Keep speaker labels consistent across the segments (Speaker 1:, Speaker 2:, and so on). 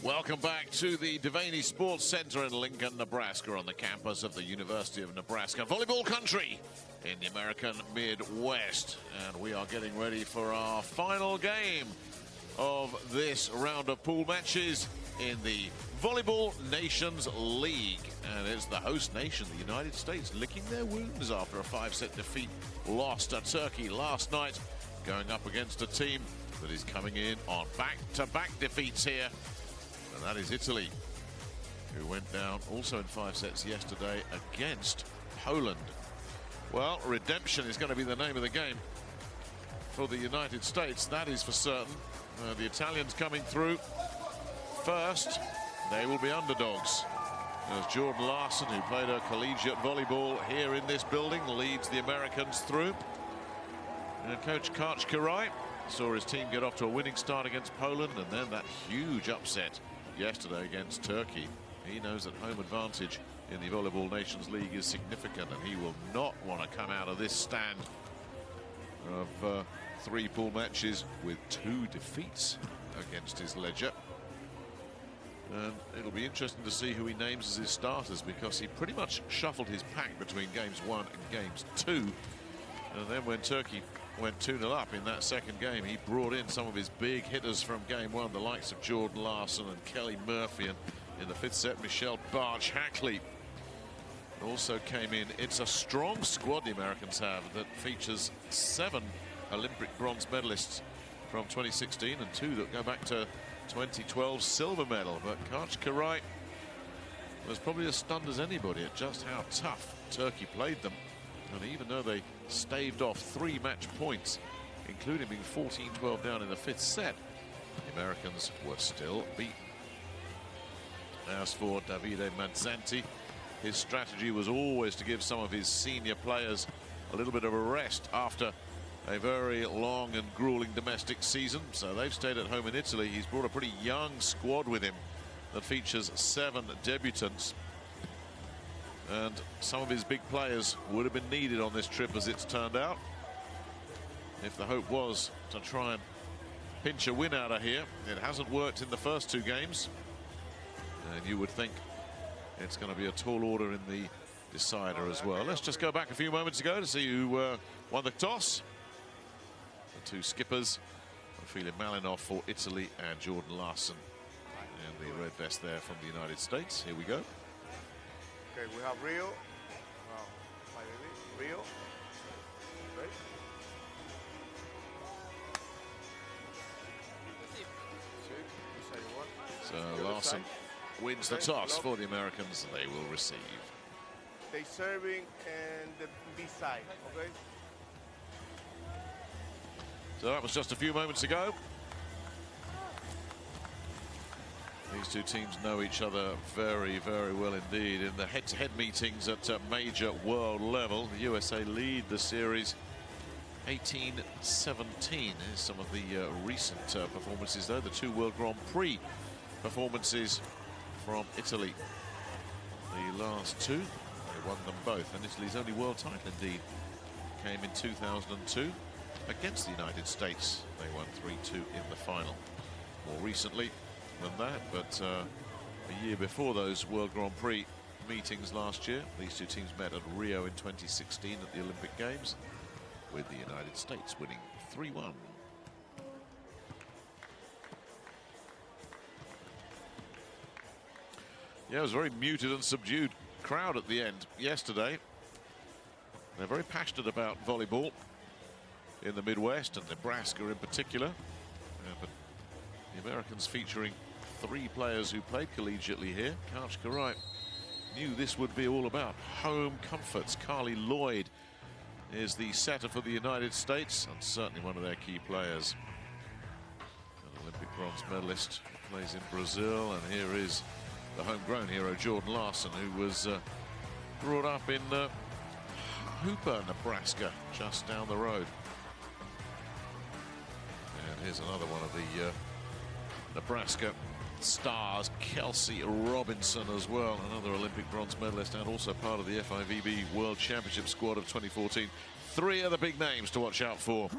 Speaker 1: Welcome back to the Devaney Sports Center in Lincoln, Nebraska, on the campus of the University of Nebraska. Volleyball country in the American Midwest. And we are getting ready for our final game of this round of pool matches in the Volleyball Nations League. And it's the host nation, the United States, licking their wounds after a 5-set defeat lost to Turkey last night, going up against a team that is coming in on back-to-back defeats here. And that is Italy, who went down also in 5 sets yesterday against Poland. Well, redemption is going to be the name of the game for the United States, that is for certain. The Italians coming through first. They will be underdogs, as Jordan Larson, who played her collegiate volleyball here in this building, leads the Americans through. And Coach Karch Karai saw his team get off to a winning start against Poland, and then that huge upset yesterday against Turkey. He knows that home advantage in the Volleyball Nations League is significant, and he will not want to come out of this stand of 3 pool matches with 2 defeats against his ledger. And it'll be interesting to see who he names as his starters, because he pretty much shuffled his pack between games 1 and games 2. And then when Turkey went 2-0 up in that second game, he brought in some of his big hitters from game 1, the likes of Jordan Larson and Kelly Murphy, and in the 5th set, Michelle Barge-Hackley also came in. It's a strong squad the Americans have that features 7 Olympic bronze medalists from 2016 and 2 that go back to 2012 silver medal. But Karch Karai was probably as stunned as anybody at just how tough Turkey played them. And even though they staved off 3 match points, including being 14-12 down in the 5th set, the Americans were still beaten. As for Davide Mazzanti, his strategy was always to give some of his senior players a little bit of a rest after a very long and grueling domestic season. So they've stayed at home in Italy. He's brought a pretty young squad with him that features 7 debutants. And some of his big players would have been needed on this trip, as it's turned out, if the hope was to try and pinch a win out of here. It hasn't worked in the first 2 games, and you would think it's going to be a tall order in the decider as well. Let's just go back a few moments ago to see who won the toss. The 2 skippers, Ophelia Malinov for Italy and Jordan Larson, and the red vest there from the United States. Here we go.
Speaker 2: Okay, we have Rio. My baby, Rio. Okay.
Speaker 1: So Larson wins the toss for the Americans. They will receive.
Speaker 2: They serving and the B side, okay?
Speaker 1: So that was just a few moments ago. These 2 teams know each other very, very well indeed. In the head-to-head meetings at major world level, the USA lead the series 18-17. Here's some of the recent performances, though. The 2 World Grand Prix performances from Italy. The last 2, they won them both. And Italy's only world title, indeed, came in 2002 against the United States. They won 3-2 in the final. More recently than that, but a year before those World Grand Prix meetings last year, these 2 teams met at Rio in 2016 at the Olympic Games, with the United States winning 3-1. Yeah, it was a very muted and subdued crowd at the end yesterday. They're very passionate about volleyball in the Midwest, and Nebraska in particular. But the Americans featuring 3 players who played collegiately here. Karch Karai knew this would be all about home comforts. Carly Lloyd is the setter for the United States, and certainly one of their key players. An Olympic bronze medalist, plays in Brazil, and here is the homegrown hero Jordan Larson, who was brought up in Hooper, Nebraska, just down the road. And here's another one of the Nebraska stars, Kelsey Robinson, as well, another Olympic bronze medalist and also part of the FIVB World Championship squad of 2014. 3 other big names to watch out for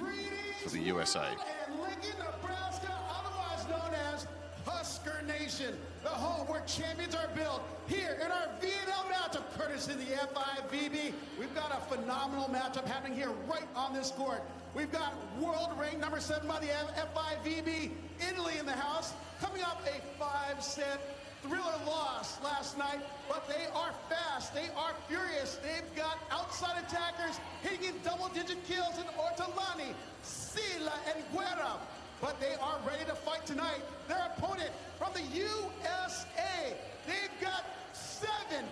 Speaker 1: the USA.
Speaker 3: Lincoln, Nebraska, otherwise known as Husker Nation, the home where champions are built. Here in our VNL matchup, courtesy of the FIVB, we've got a phenomenal matchup happening here right on this court. We've got world rank number 7 by the FIVB, Italy in the house, coming up a 5-set thriller loss last night, but they are fast, they are furious, they've got outside attackers hitting in double-digit kills in Ortolani, Sila, and Guerra. But they are ready to fight tonight. Their opponent from the USA. They've got 7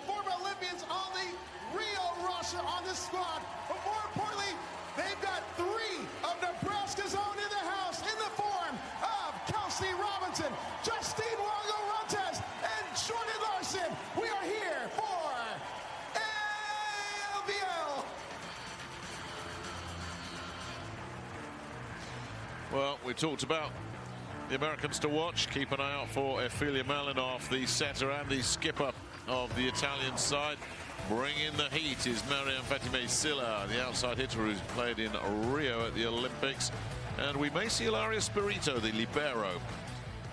Speaker 3: former Olympians on the Rio roster on this squad. But more importantly, they've got 3 of Nebraska's own in the house in the form of Kelsey Robinson, Justine Wago-Rontes, and Jordan Larson. We are here for LVL.
Speaker 1: Well, we talked about the Americans to watch. Keep an eye out for Ophelia Malinov, the setter and the skipper of the Italian side. Bringing the heat is Mariam Fatime Silla, the outside hitter who's played in Rio at the Olympics. And we may see Ilaria Spirito, the libero,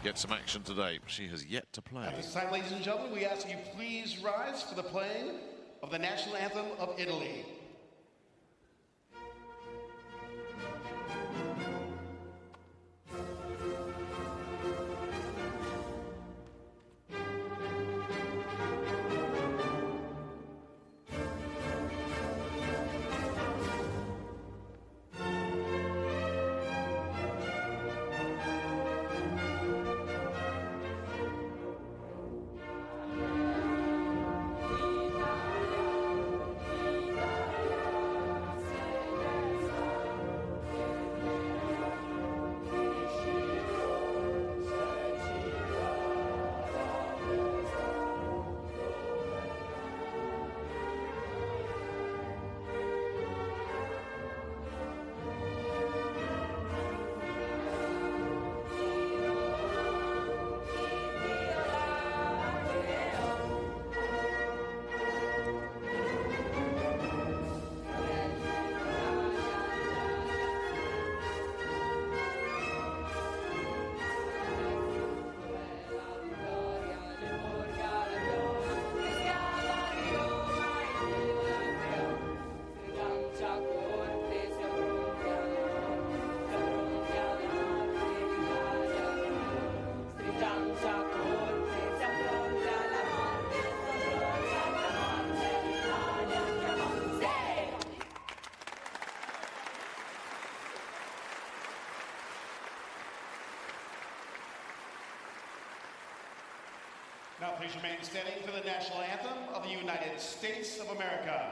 Speaker 1: get some action today. She has yet to play.
Speaker 4: At this time, ladies and gentlemen, we ask you please rise for the playing of the national anthem of Italy. Now please remain standing for the national anthem of the United States of America.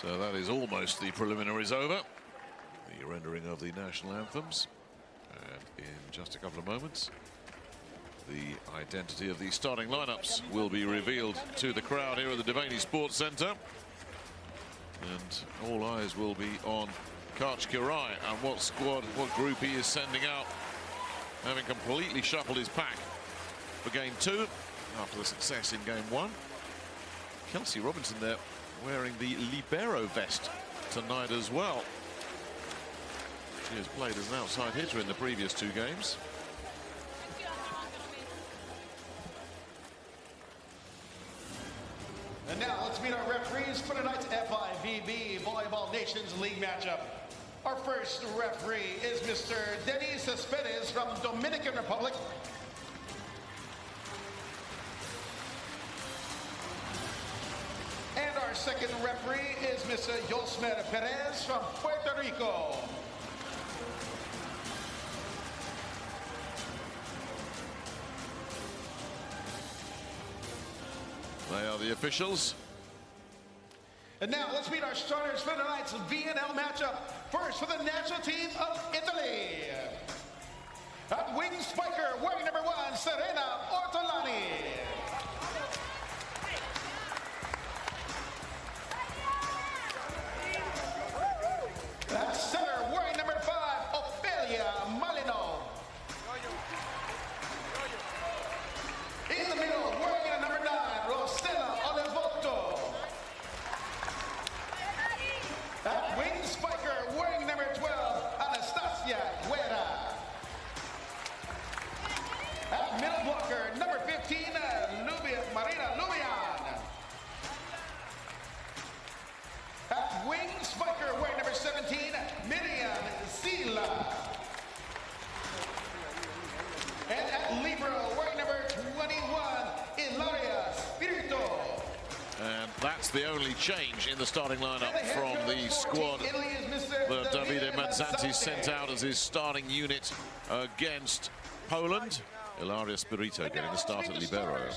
Speaker 1: So that is almost the preliminaries over. The rendering of the national anthems. And in just a couple of moments, the identity of the starting lineups will be revealed to the crowd here at the Devaney Sports Centre. And all eyes will be on Karch Kirai and what squad, what group he is sending out, having completely shuffled his pack for game 2 after the success in game 1. Kelsey Robinson there wearing the libero vest tonight as well. She has played as an outside hitter in the previous 2 games.
Speaker 4: And now let's meet our referees for tonight's FIVB Volleyball Nations League matchup. Our first referee is Mr. Denis Cespedes from Dominican Republic. And our second referee is Mr. Yosmer Perez from Puerto Rico.
Speaker 1: They are the officials.
Speaker 4: And now let's meet our starters for tonight's VNL matchup. First for the national team of Italy. At wing spiker, wearing number 1, Serena Ortolani. At center, wearing number 5, Ophelia Malino. In the middle, wearing number 9, Rosella Olivoto. At wing spiker, wearing number 12, Anastasia Guerra. At middle blocker, number 15, Marina Lubian. At wing spiker, wearing number 17, Miriam Sila. And at libero, wearing number 21, Ilaria Spirito.
Speaker 1: And that's the only change in the starting lineup from the squad that Davide Mazzanti sent out as his starting unit against Poland. Ilaria Spirito getting the start at libero.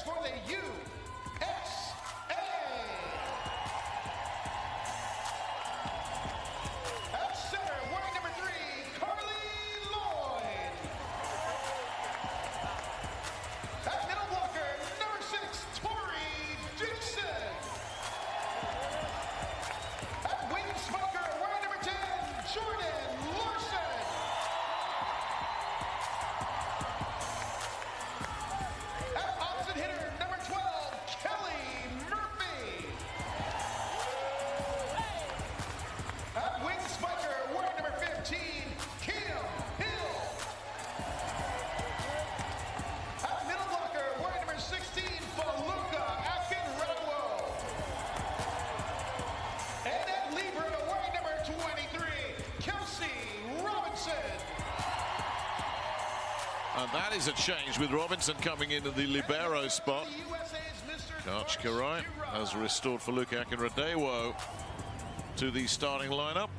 Speaker 1: And that is a change with Robinson coming into the libero spot. Karch Karai has restored Feluke Akinradewo to the starting lineup.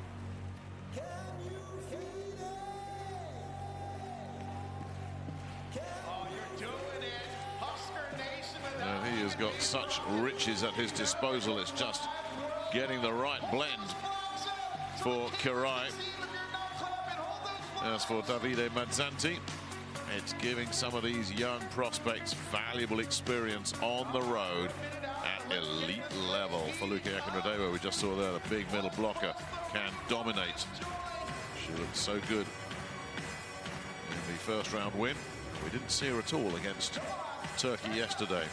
Speaker 1: And he has got such riches at his disposal. It's just getting the right blend for Karai. As for Davide Mazzanti, it's giving some of these young prospects valuable experience on the road at elite level. Feluke Akinradewo, we just saw there, the big middle blocker, can dominate. She looked so good in the first round win. We didn't see her at all against Turkey yesterday.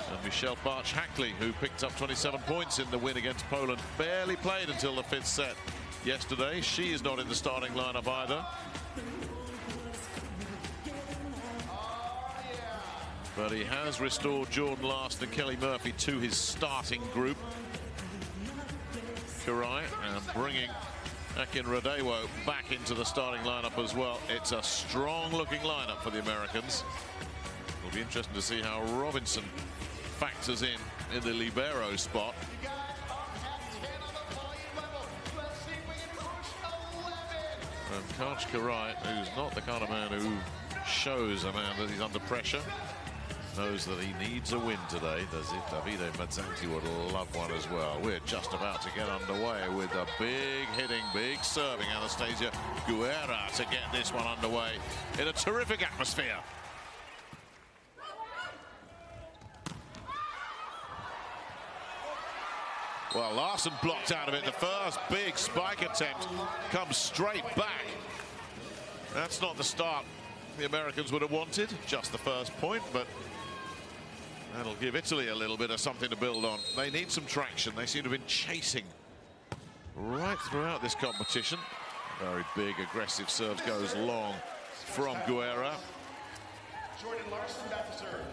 Speaker 1: And Michelle Barch-Hackley, who picked up 27 points in the win against Poland, barely played until the 5th set yesterday. She is not in the starting lineup either. But he has restored Jordan Last and Kelly Murphy to his starting group. Karai and bringing Akinradewo back into the starting lineup as well. It's a strong looking lineup for the Americans. It'll be interesting to see how Robinson factors in the libero spot. And Karch Karai, who's not the kind of man who shows a man that he's under pressure, knows that he needs a win today. Davide Mazzanti would love one as well. We're just about to get underway with a big hitting, big serving Anastasia Guerra to get this one underway in a terrific atmosphere. Well, Larson blocked out of it. The first big spike attempt comes straight back. That's not the start the Americans would have wanted, just the first point, but that'll give Italy a little bit of something to build on. They need some traction. They seem to have been chasing right throughout this competition. Very big, aggressive serves, goes long from Guerra.
Speaker 4: Jordan Larson back to serve.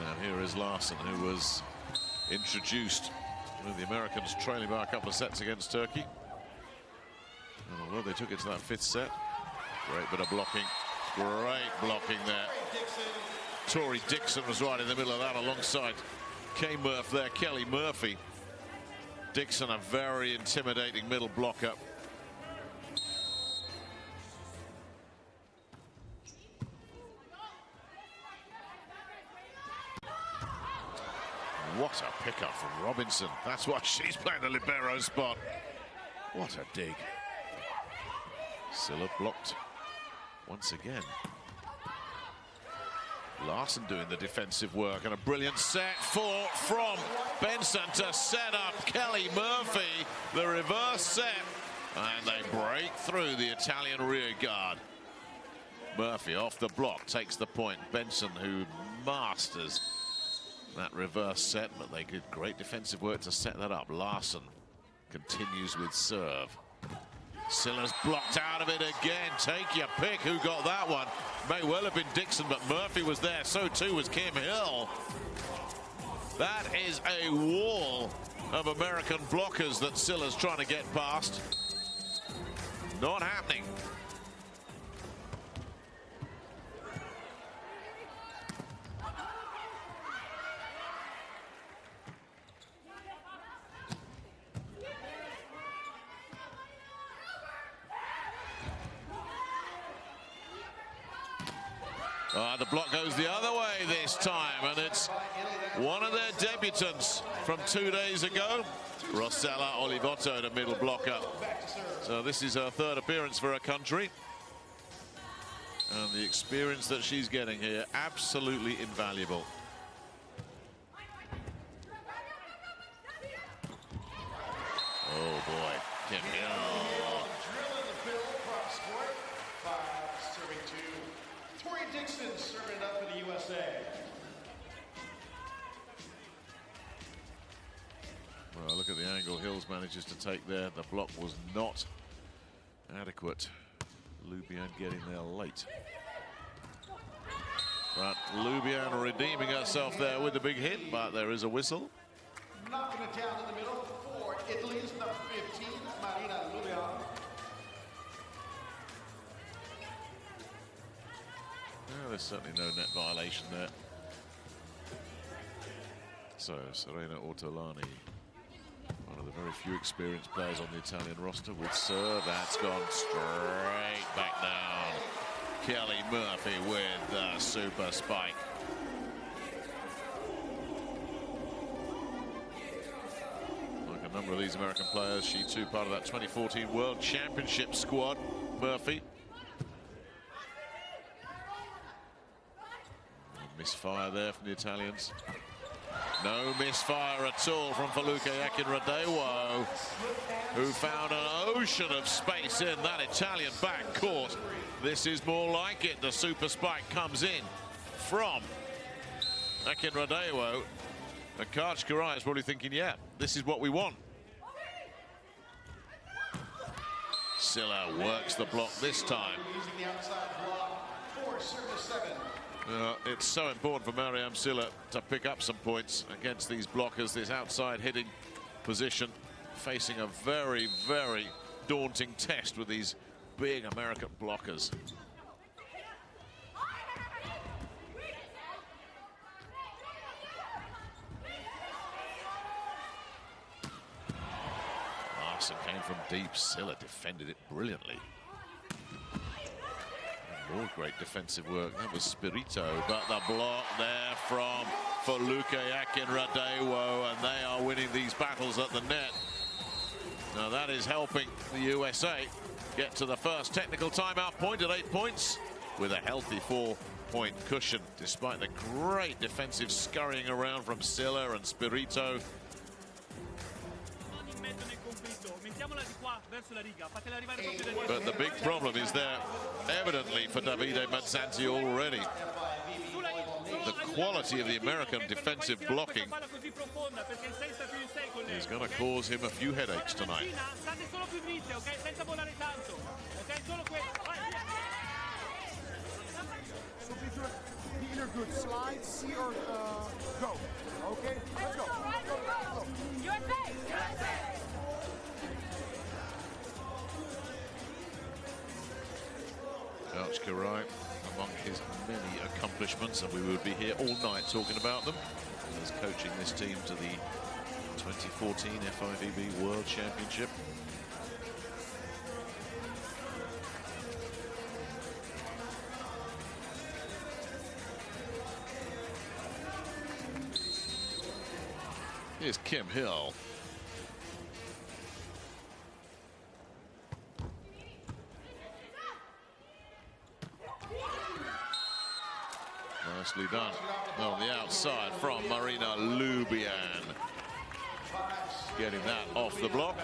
Speaker 1: And here is Larson, who was introduced with the Americans trailing by a couple of sets against Turkey. And although they took it to that 5th set, great bit of blocking. Great blocking there. Tori Dixon was right in the middle of that alongside K-Murph there, Kelly Murphy. Dixon, a very intimidating middle blocker. What a pickup from Robinson. That's why she's playing the libero spot. What a dig. Silla blocked once again. Larson doing the defensive work, and a brilliant set from Benson to set up Kelly Murphy. The reverse set, and they break through the Italian rear guard. Murphy off the block takes the point. Benson, who masters that reverse set, but they did great defensive work to set that up. Larson continues with serve. Silla's blocked out of it again. Take your pick who got that one. May well have been Dixon, but Murphy was there. So too was Kim Hill. That is a wall of American blockers that Silla's trying to get past. Not happening. The block goes the other way this time, and it's one of their debutants from 2 days ago, Rossella Olivotto, the middle blocker. So this is her 3rd appearance for her country. And the experience that she's getting here, absolutely invaluable. Oh boy, Kim Hill.
Speaker 4: Dixon serving it up for the USA.
Speaker 1: Well, look at the angle Hills manages to take there. The block was not adequate. Lubian getting there late. But Lubian redeeming herself there with the big hit, but there is a whistle.
Speaker 4: Knocking it down in the middle for Italy's number 15, Marina Lubian.
Speaker 1: There's certainly no net violation there. So Serena Ortolani, one of the very few experienced players on the Italian roster, with serve. That's gone straight back down. Kelly Murphy with the super spike. Like a number of these American players, she too part of that 2014 World Championship squad, Murphy. Misfire there from the Italians. No misfire at all from Feluke Akinradewo, who found an ocean of space in that Italian backcourt. This is more like it. The super spike comes in from Akinradewo. And Kachkarai is probably thinking, yeah, this is what we want. Silla works the block this time.
Speaker 4: Using the outside block for service 7.
Speaker 1: It's so important for Mariam Silla to pick up some points against these blockers, this outside hitting position, facing a very, very daunting test with these big American blockers. Larson came from deep. Silla defended it brilliantly. More great defensive work. That was Spirito, but the block there from Feluke Akinradewo, and they are winning these battles at the net. Now that is helping the USA get to the first technical timeout point at 8 points with a healthy 4-point cushion, despite the great defensive scurrying around from Silla and Spirito. But the big problem is there, evidently, for Davide Mazzanti already. The quality of the American defensive blocking is going to cause him a few headaches tonight.
Speaker 5: Either good slide, see or go. Okay, let's go. USA!
Speaker 1: Coach Karai, among his many accomplishments, and we would be here all night talking about them, as coaching this team to the 2014 FIVB World Championship. Here's Kim Hill. Nicely done on the outside from Marina Lubian. Getting that off the block.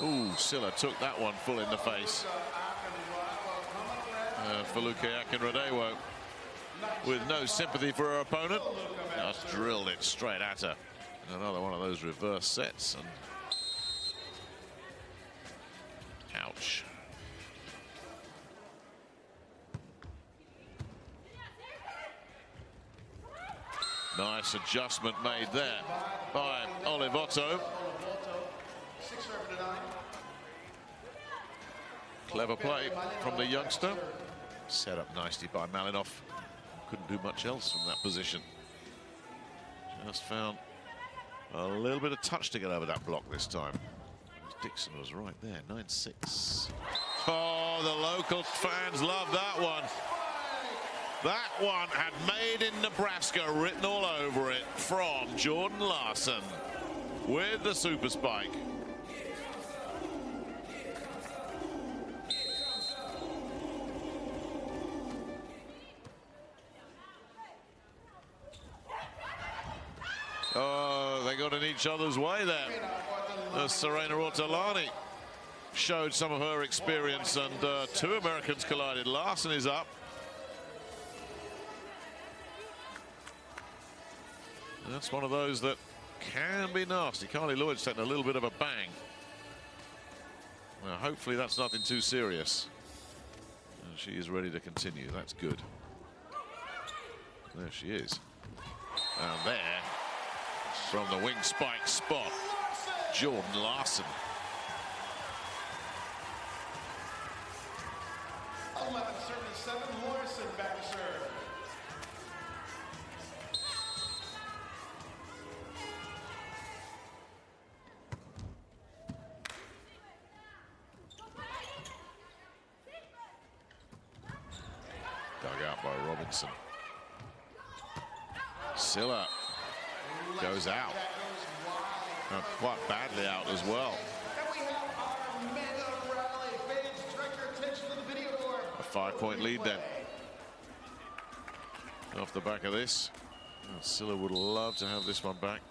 Speaker 1: Ooh, Silla took that one full in the face. Feluke Akinradewo, with no sympathy for her opponent, just drilled it straight at her. Another one of those reverse sets, and ouch. Nice adjustment made there by Olivotto. Clever play from the youngster. Set up nicely by Malinov. Couldn't do much else from that position. Just found a little bit of touch to get over that block this time. Dixon was right there, 9-6. Oh, the local fans love that one. That one had "Made in Nebraska" written all over it from Jordan Larson with the super spike. Oh, they got in each other's way there. Serena Ortolani showed some of her experience, and two Americans collided. Larson is up. And that's one of those that can be nasty. Carly Lloyd's taking a little bit of a bang. Well, hopefully that's nothing too serious. And she is ready to continue. That's good. There she is. And there, from the wing spike spot, Jordan Larson.
Speaker 4: 11-7, Larson back to serve.
Speaker 1: Dug out by Robinson. Silla goes out. Quite badly out as well.
Speaker 4: And we have our mega rally. Fans, direct your attention to the video board.
Speaker 1: A 5-point lead then. Off the back of this. Silla would love to have this one back.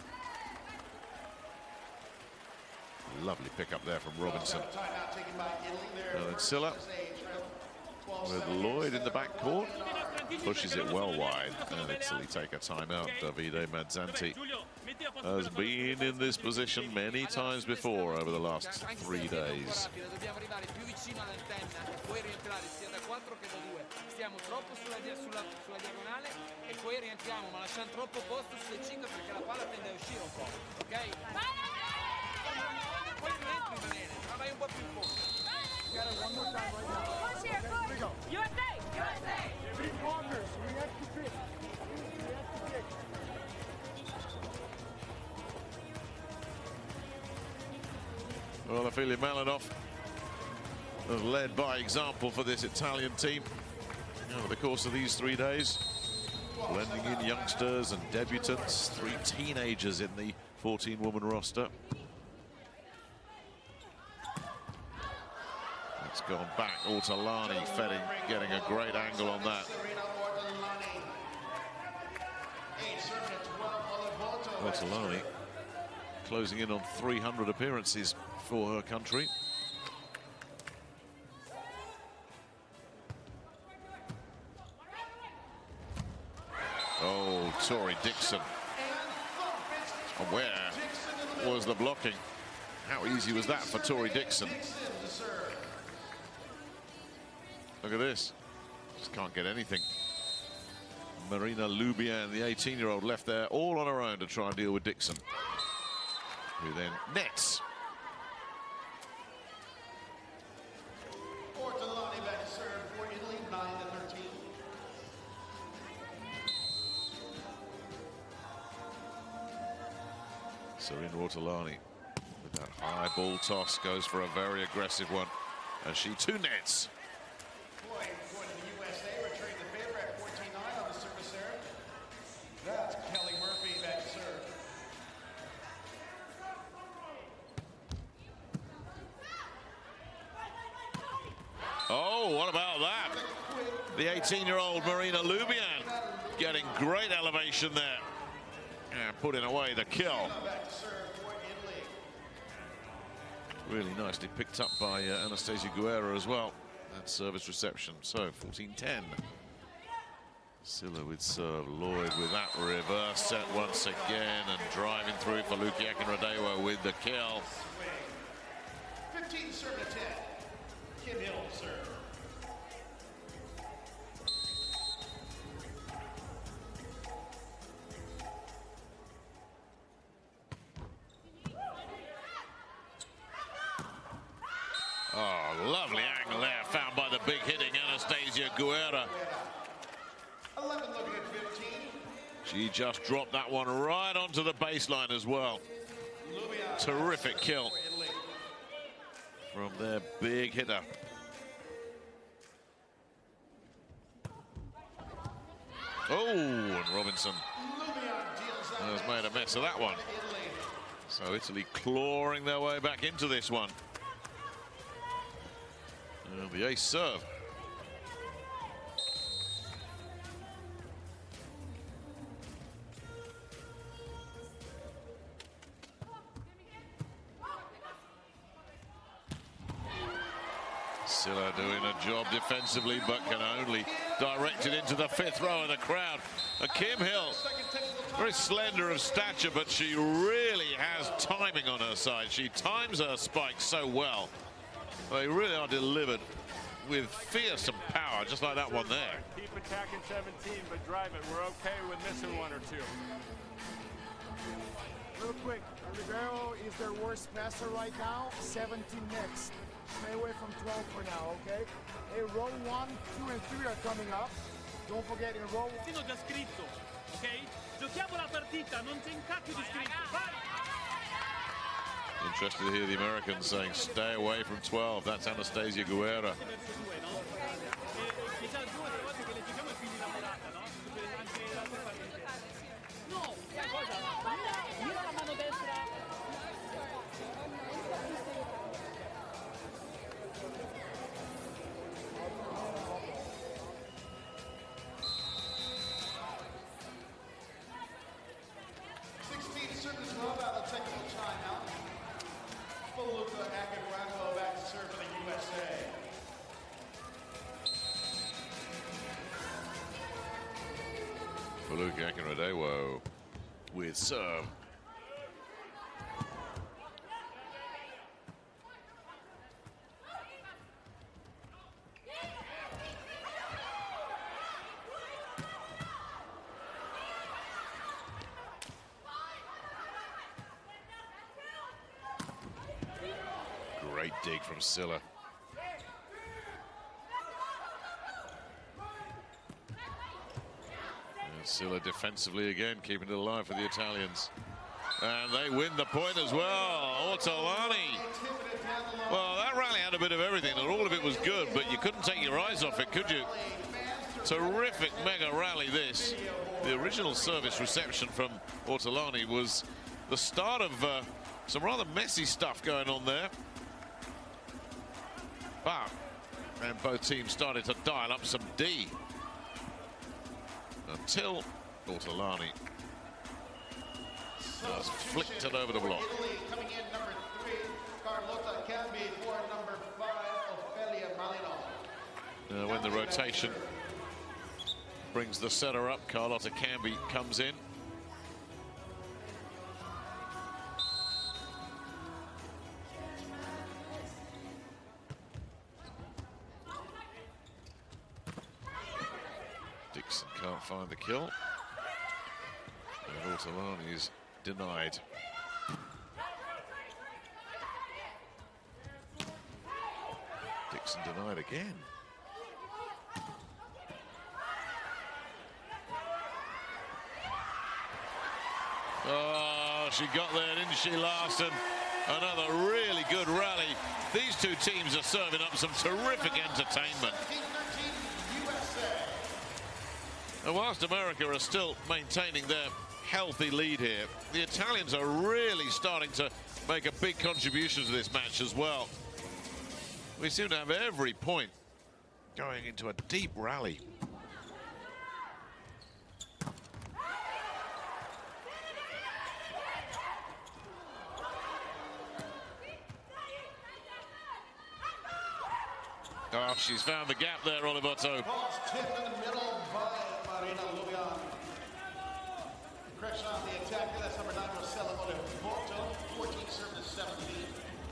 Speaker 1: Lovely pickup there from Robinson. And then Silla with Lloyd in the backcourt. Pushes it well wide, and Italy take a timeout. Davide Mazzanti has been in this position many times before over the last 3 days. Well, I feel Malinov has led by example for this Italian team over the course of these 3 days. Blending in youngsters and debutants, 3 teenagers in the 14-woman roster. It's gone back. Ortolani getting a great angle on that. Ortolani closing in on 300 appearances for her country. Oh, Tori Dixon. And where was the blocking? How easy was that for Tori Dixon? Look at this. Just can't get anything. Marina Lubian, the 18-year-old, left there all on her own to try and deal with Dixon, who then nets.
Speaker 4: Ortolani back to serve for Italy, 9-13.
Speaker 1: Serena Ortolani with that high ball toss goes for a very aggressive one, and she too nets.
Speaker 4: Point going to the USA, returning the favor at 14-9 on the service serve. That's Kelly Murphy back to serve.
Speaker 1: Oh, what about that? The 18-year-old Marina Lubian getting great elevation there and putting away the kill.
Speaker 4: Back to serve for Italy.
Speaker 1: Really nicely picked up by Anastasia Guerra as well. That service reception. So 14-10. Silla with serve. Lloyd with that reverse set once again and driving through for Lukiak and Radewa with the kill.
Speaker 4: 15 serve to 10. Kim Hill serve.
Speaker 1: Oh, lovely angle there found by the big hitting Anastasia Guerra.
Speaker 4: 11 looking at 15.
Speaker 1: She just dropped that one right onto the baseline as well.
Speaker 4: Lubian.
Speaker 1: Terrific kill
Speaker 4: For Italy.
Speaker 1: from their big hitter. Oh, and Robinson has made a mess of that one. So Italy clawing their way back into this one. And the ace serve. Silla doing a job defensively, but can only direct it into the fifth row of the crowd. And Kim Hill, very slender of stature, but she really has timing on her side. She times her spikes so well. They really are delivered with fearsome power, just like that one there.
Speaker 5: Keep attacking 17, but drive it. We're okay with missing one or two. Real quick, Rivero is their worst passer right now. 17 next. Stay away from 12 for now, okay? Hey, row 1, 2, and 3 are coming up. Don't forget in row 1.
Speaker 6: Già scritto, ok? Giochiamo la partita, non c'è un cacchio di scritto. Vai!
Speaker 1: Interested to hear the Americans saying, stay away from 12. That's Anastasia Guerra.
Speaker 6: No, sai cosa? Mira la mano destra.
Speaker 4: Service rub out of technical timeout. Faluka Akinramo back to serve for the USA.
Speaker 1: Faluka Akinradewo with serve. Great dig from Silla. And Silla defensively again, keeping it alive for the Italians. And they win the point as well. Ortolani. Well, that rally had a bit of everything, and all of it was good, but you couldn't take your eyes off it, could you? Terrific mega rally this. The original service reception from Ortolani was the start of some rather messy stuff going on there. But and both teams started to dial up some D until Ortolani just flicked it over the block.
Speaker 4: Italy coming in number 3, Carlotta Cambi for number 5, Ophelia Malino.
Speaker 1: When the rotation brings the setter up, Carlotta Cambi comes in. Dixon can't find the kill. And Ortolani is denied. Dixon denied again. Oh, she got there, didn't she, Larson? Another really good rally. These two teams are serving up some terrific entertainment. And whilst America are still maintaining their healthy lead here, the Italians are really starting to make a big contribution to this match as well. We seem to have every point going into a deep rally. Oh, she's found the gap there, Olivotto.
Speaker 4: Ball's tipped in the middle by Marina Lubian. Correction on the attacker, that's number 9, Rosella Olivotto. 14 serve to 17.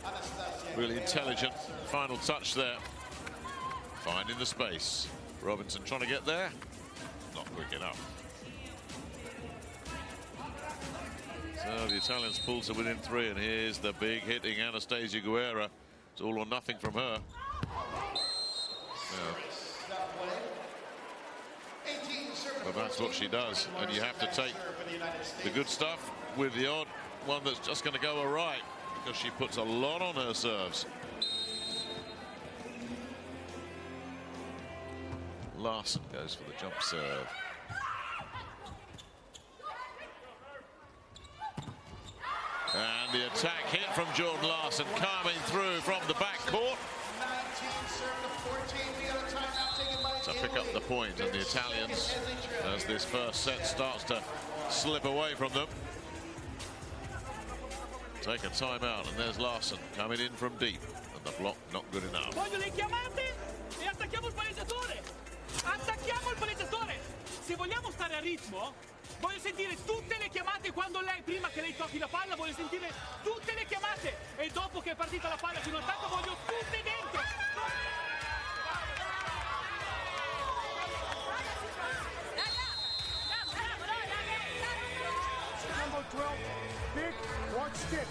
Speaker 4: Anastasia.
Speaker 1: Really intelligent final touch there. Finding the space. Robinson trying to get there. Not quick enough. So the Italians pull to within 3, and here's the big hitting Anastasia Guerra. It's all or nothing from her. But that's what she does, and you have to take the good stuff with the odd one that's just going to go awry, because she puts a lot on her serves. Larson goes for the jump serve. And the attack hit from Jordan Larson coming through from the back court. To pick up the point, and the Italians, as this first set starts to slip away from them, take a timeout, and there's Larson coming in from deep, and the block not good enough.
Speaker 6: Voglio le chiamate e attacchiamo il palleggiatore. Attacchiamo il palleggiatore. Se vogliamo stare a ritmo, voglio sentire tutte le chiamate quando lei, prima che lei tocchi la palla, voglio sentire tutte le chiamate, e dopo che è partita la palla fino al attacco voglio tutte dentro.
Speaker 5: Number 12, big, watch stick.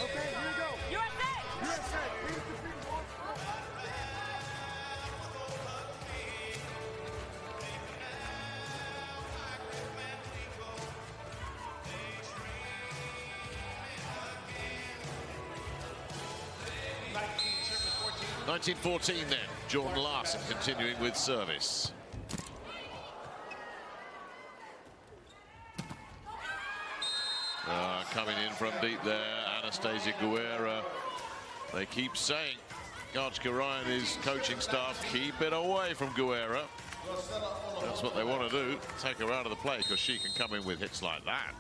Speaker 5: Okay, here we go. USA! USA! Please defeat one.
Speaker 1: 1914 then. Jordan Larson continuing with service. Coming in from deep there, Anastasia Guerra. They keep saying, Coach Karayan, his coaching staff, keep it away from Guerra. That's what they want to do, take her out of the play, because she can come in with hits like that.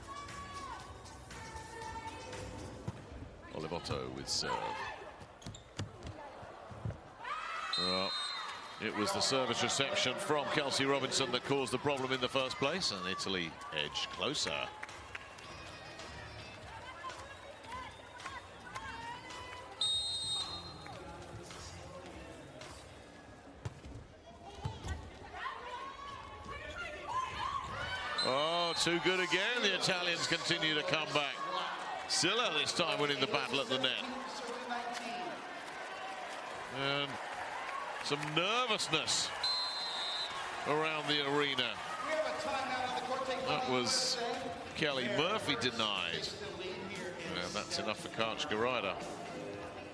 Speaker 1: Olivotto with serve. Well, it was the service reception from Kelsey Robinson that caused the problem in the first place, and Italy edged closer. Oh, too good again. The Italians continue to come back. Silla this time winning the battle at the net. And some nervousness around the arena. That was Kelly Murphy denied. And that's enough for Coach Garida.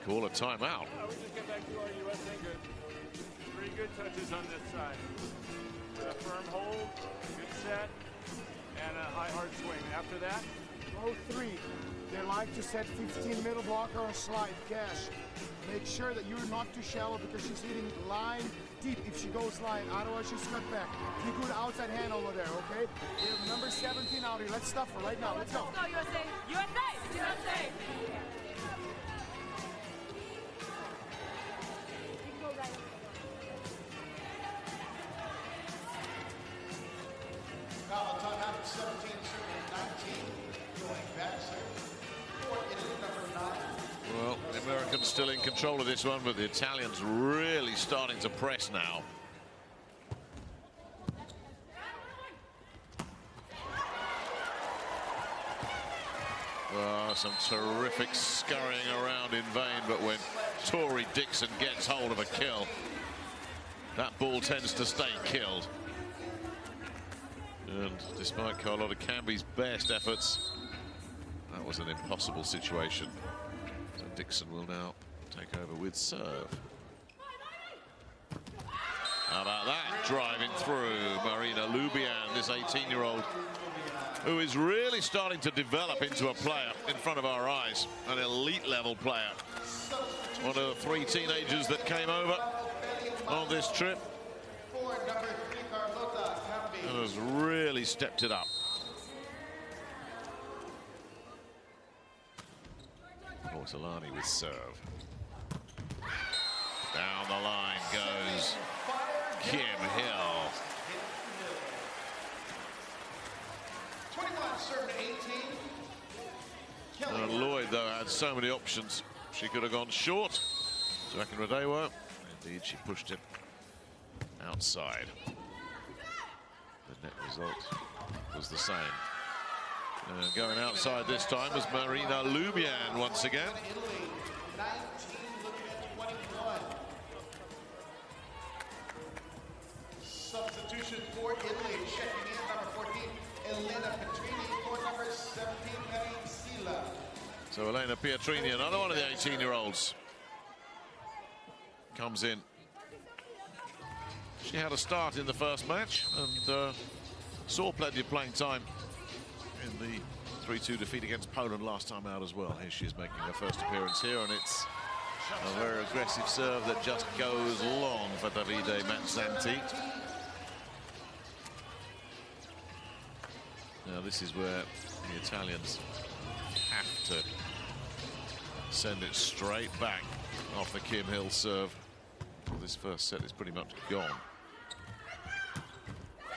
Speaker 1: Call a timeout.
Speaker 7: Now we just get back to our USA good. 3 good touches on this side. A firm hold, good set, and a high hard swing. After that,
Speaker 5: Row 3, They like to set 15 middle blocker or slide, cash. Make sure that you're not too shallow because she's hitting line deep if she goes line, otherwise she's cut back. Be good outside hand over there, okay? We have number 17 out here. Let's stuff her right now. Let's go.
Speaker 8: Let's go, USA! USA! USA!
Speaker 4: Now the timeout at 17, serving 19. Going back, for Italy, number 9.
Speaker 1: Well, the Americans still in control of this one, but the Italians really starting to press now. Some terrific scurrying around in vain, but when Tori Dixon gets hold of a kill, that ball tends to stay killed. And despite Carlotta Camby's best efforts, that was an impossible situation. So Dixon will now take over with serve. How about that? Driving through Marina Lubian, this 18-year-old, who is really starting to develop into a player in front of our eyes, an elite level player. One of the 3 teenagers that came over on this trip and has really stepped it up. Ortolani with serve. Down the line goes Kim Hill.
Speaker 4: 21, serving 18.
Speaker 1: Lloyd, though, had so many options. She could have gone short. Jackie Radewa. Indeed, she pushed it outside. The net result was the same. Going outside this time was Marina Lubian once again.
Speaker 4: Italy, 19, looking at 21. Substitution for Italy, checking in, number 14, Elena Petrini, for number 17, Sila.
Speaker 1: So Elena Pietrini, another one of the 18-year-olds, comes in. She had a start in the first match and saw plenty of playing time in the 3-2 defeat against Poland last time out as well. Here she is making her first appearance here, and it's a very aggressive serve that just goes long for Davide Mazzanti. Now this is where the Italians have to send it straight back off the Kim Hill serve. Well, this first set is pretty much gone.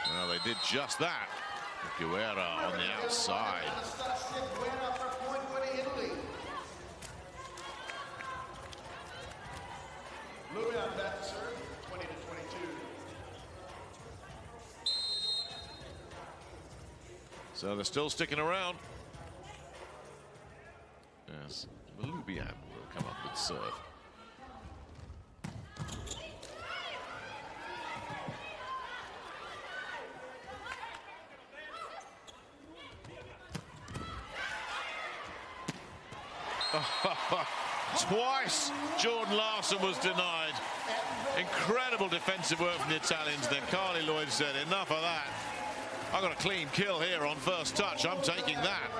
Speaker 1: Well, they did just that. Guerra on the outside.
Speaker 4: Moving on back to serve, 20 to 22.
Speaker 1: So they're still sticking around. Yes, Lubian will come up with serve. Twice Jordan Larson was denied. Incredible defensive work from the Italians. Then Carly Lloyd said, enough of that. I've got a clean kill here on first touch. I'm taking that.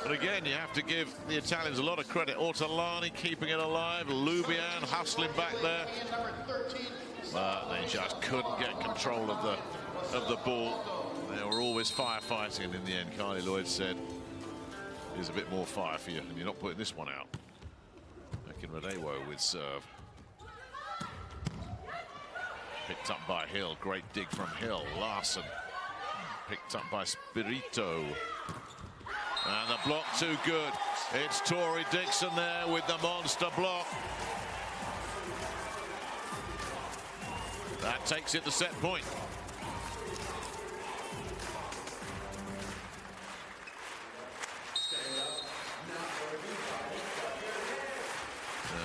Speaker 1: But again, you have to give the Italians a lot of credit. Ortolani keeping it alive. Lubian hustling back there. But they just couldn't get control of the ball. They were always firefighting, and in the end, Carly Lloyd said, here's a bit more fire for you, and you're not putting this one out. Making Radewo with serve. Picked up by Hill. Great dig from Hill. Larson picked up by Spirito. And the block too good. It's Tori Dixon there with the monster block. That takes it to set point.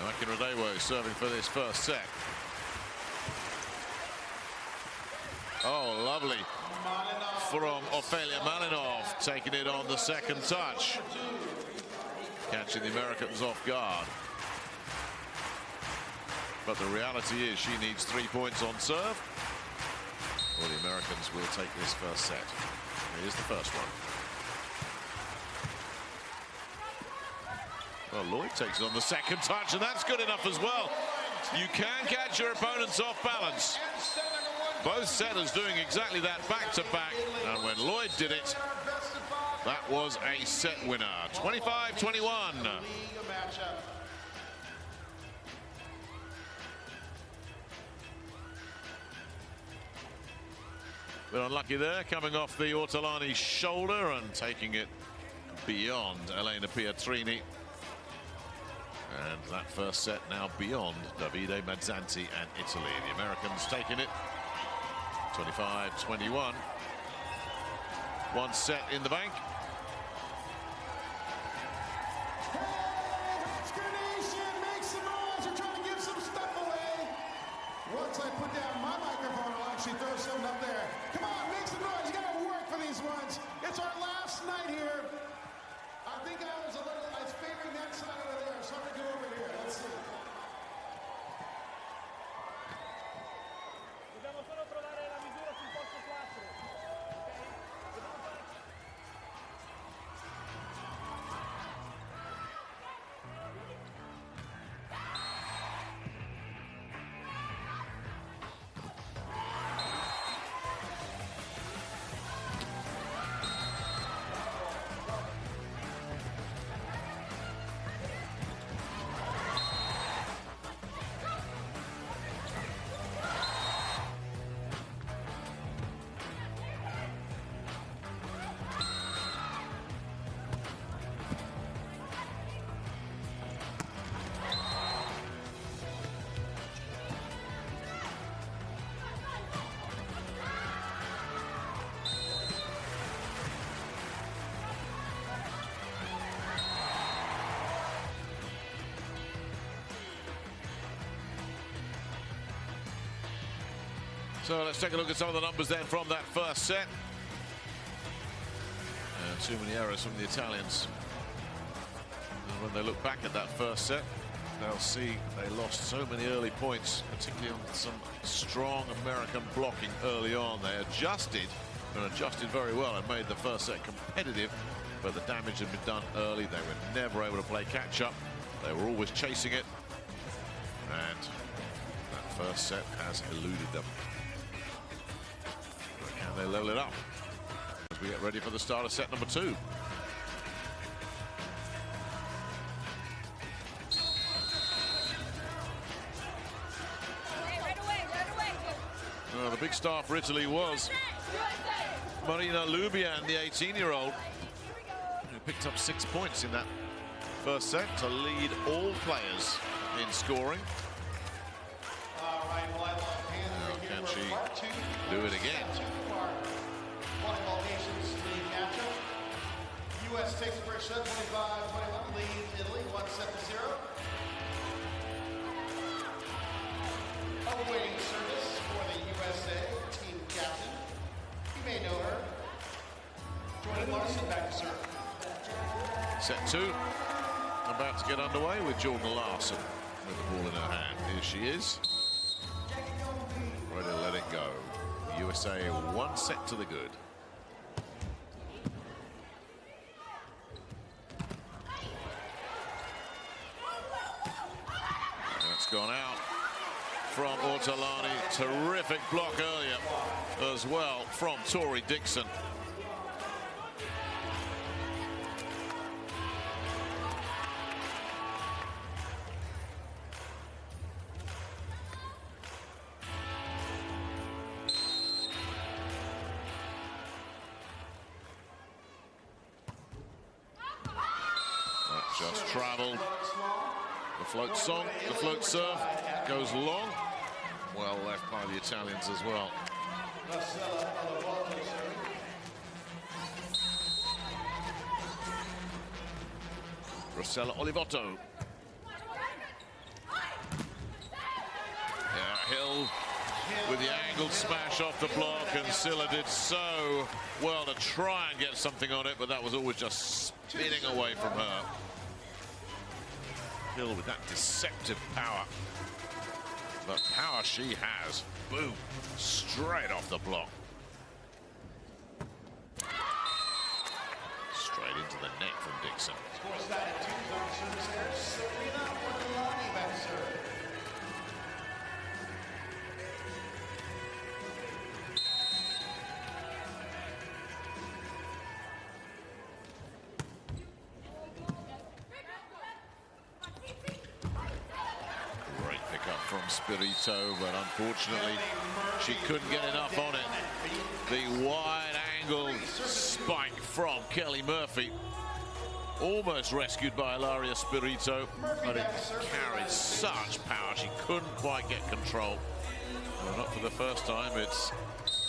Speaker 1: Akin Radewo serving for this first set. Oh, lovely from Ophelia Malinov, taking it on the second touch. Catching the Americans off guard. But the reality is she needs 3 points on serve, or the Americans will take this first set. Here's the first one. Well, Lloyd takes it on the second touch, and that's good enough as well. You can catch your opponents off balance. Both setters doing exactly that back-to-back. And when Lloyd did it, that was a set winner. 25-21. Bit unlucky there, coming off the Ortolani's shoulder and taking it beyond Elena Pietrini. And that first set now beyond Davide Mazzanti and Italy. The Americans taking it 25-21. One set in the bank.
Speaker 3: Once I put down my microphone, I'll actually throw something up there. Come on, make some noise. You got to work for these ones. It's our last night here. I think I was favoring that side over there, so I'm going to go over here. Let's see.
Speaker 6: Dobbiamo solo trovare la misura sul posto 4.
Speaker 1: So let's take a look at some of the numbers then from that first set. And too many errors from the Italians. And when they look back at that first set, they'll see they lost so many early points, particularly on some strong American blocking early on. They adjusted and adjusted very well and made the first set competitive, but the damage had been done early. They were never able to play catch up. They were always chasing it, and that first set has eluded them. Can they level it up as we get ready for the start of set number 2? Well, the big star for Italy was Marina Lubian, the 18-year-old, who picked up 6 points in that first set to lead all players in scoring. Now, can she do it again?
Speaker 4: Volleyball Nations League matchup. U.S. takes the first set, 25-21, leads Italy 1-0. Awaiting service for the USA team captain. You may know her. Jordan Larson back to serve.
Speaker 1: Set 2 about to get underway with Jordan Larson with the ball in her hand. Here she is. Ready to let it go. USA 1 set to the good. That's gone out from Ortolani. Terrific block earlier as well from Tori Dixon. Just traveled. The float song, the float serve goes long. Well left by the Italians as well. Rossella Olivotto. Yeah, Hill with the angled smash off the block, and Silla did so well to try and get something on it, but that was always just spinning away from her. Hill with that deceptive power. The power she has. Boom. Straight off the block. Straight into to the net from Dixon. Great pickup from Spirito, but unfortunately she couldn't get enough on it. The wide angle spike from Kelly Murphy, almost rescued by Ilaria Spirito, but it carried such power she couldn't quite get control. Well, not for the first time. It's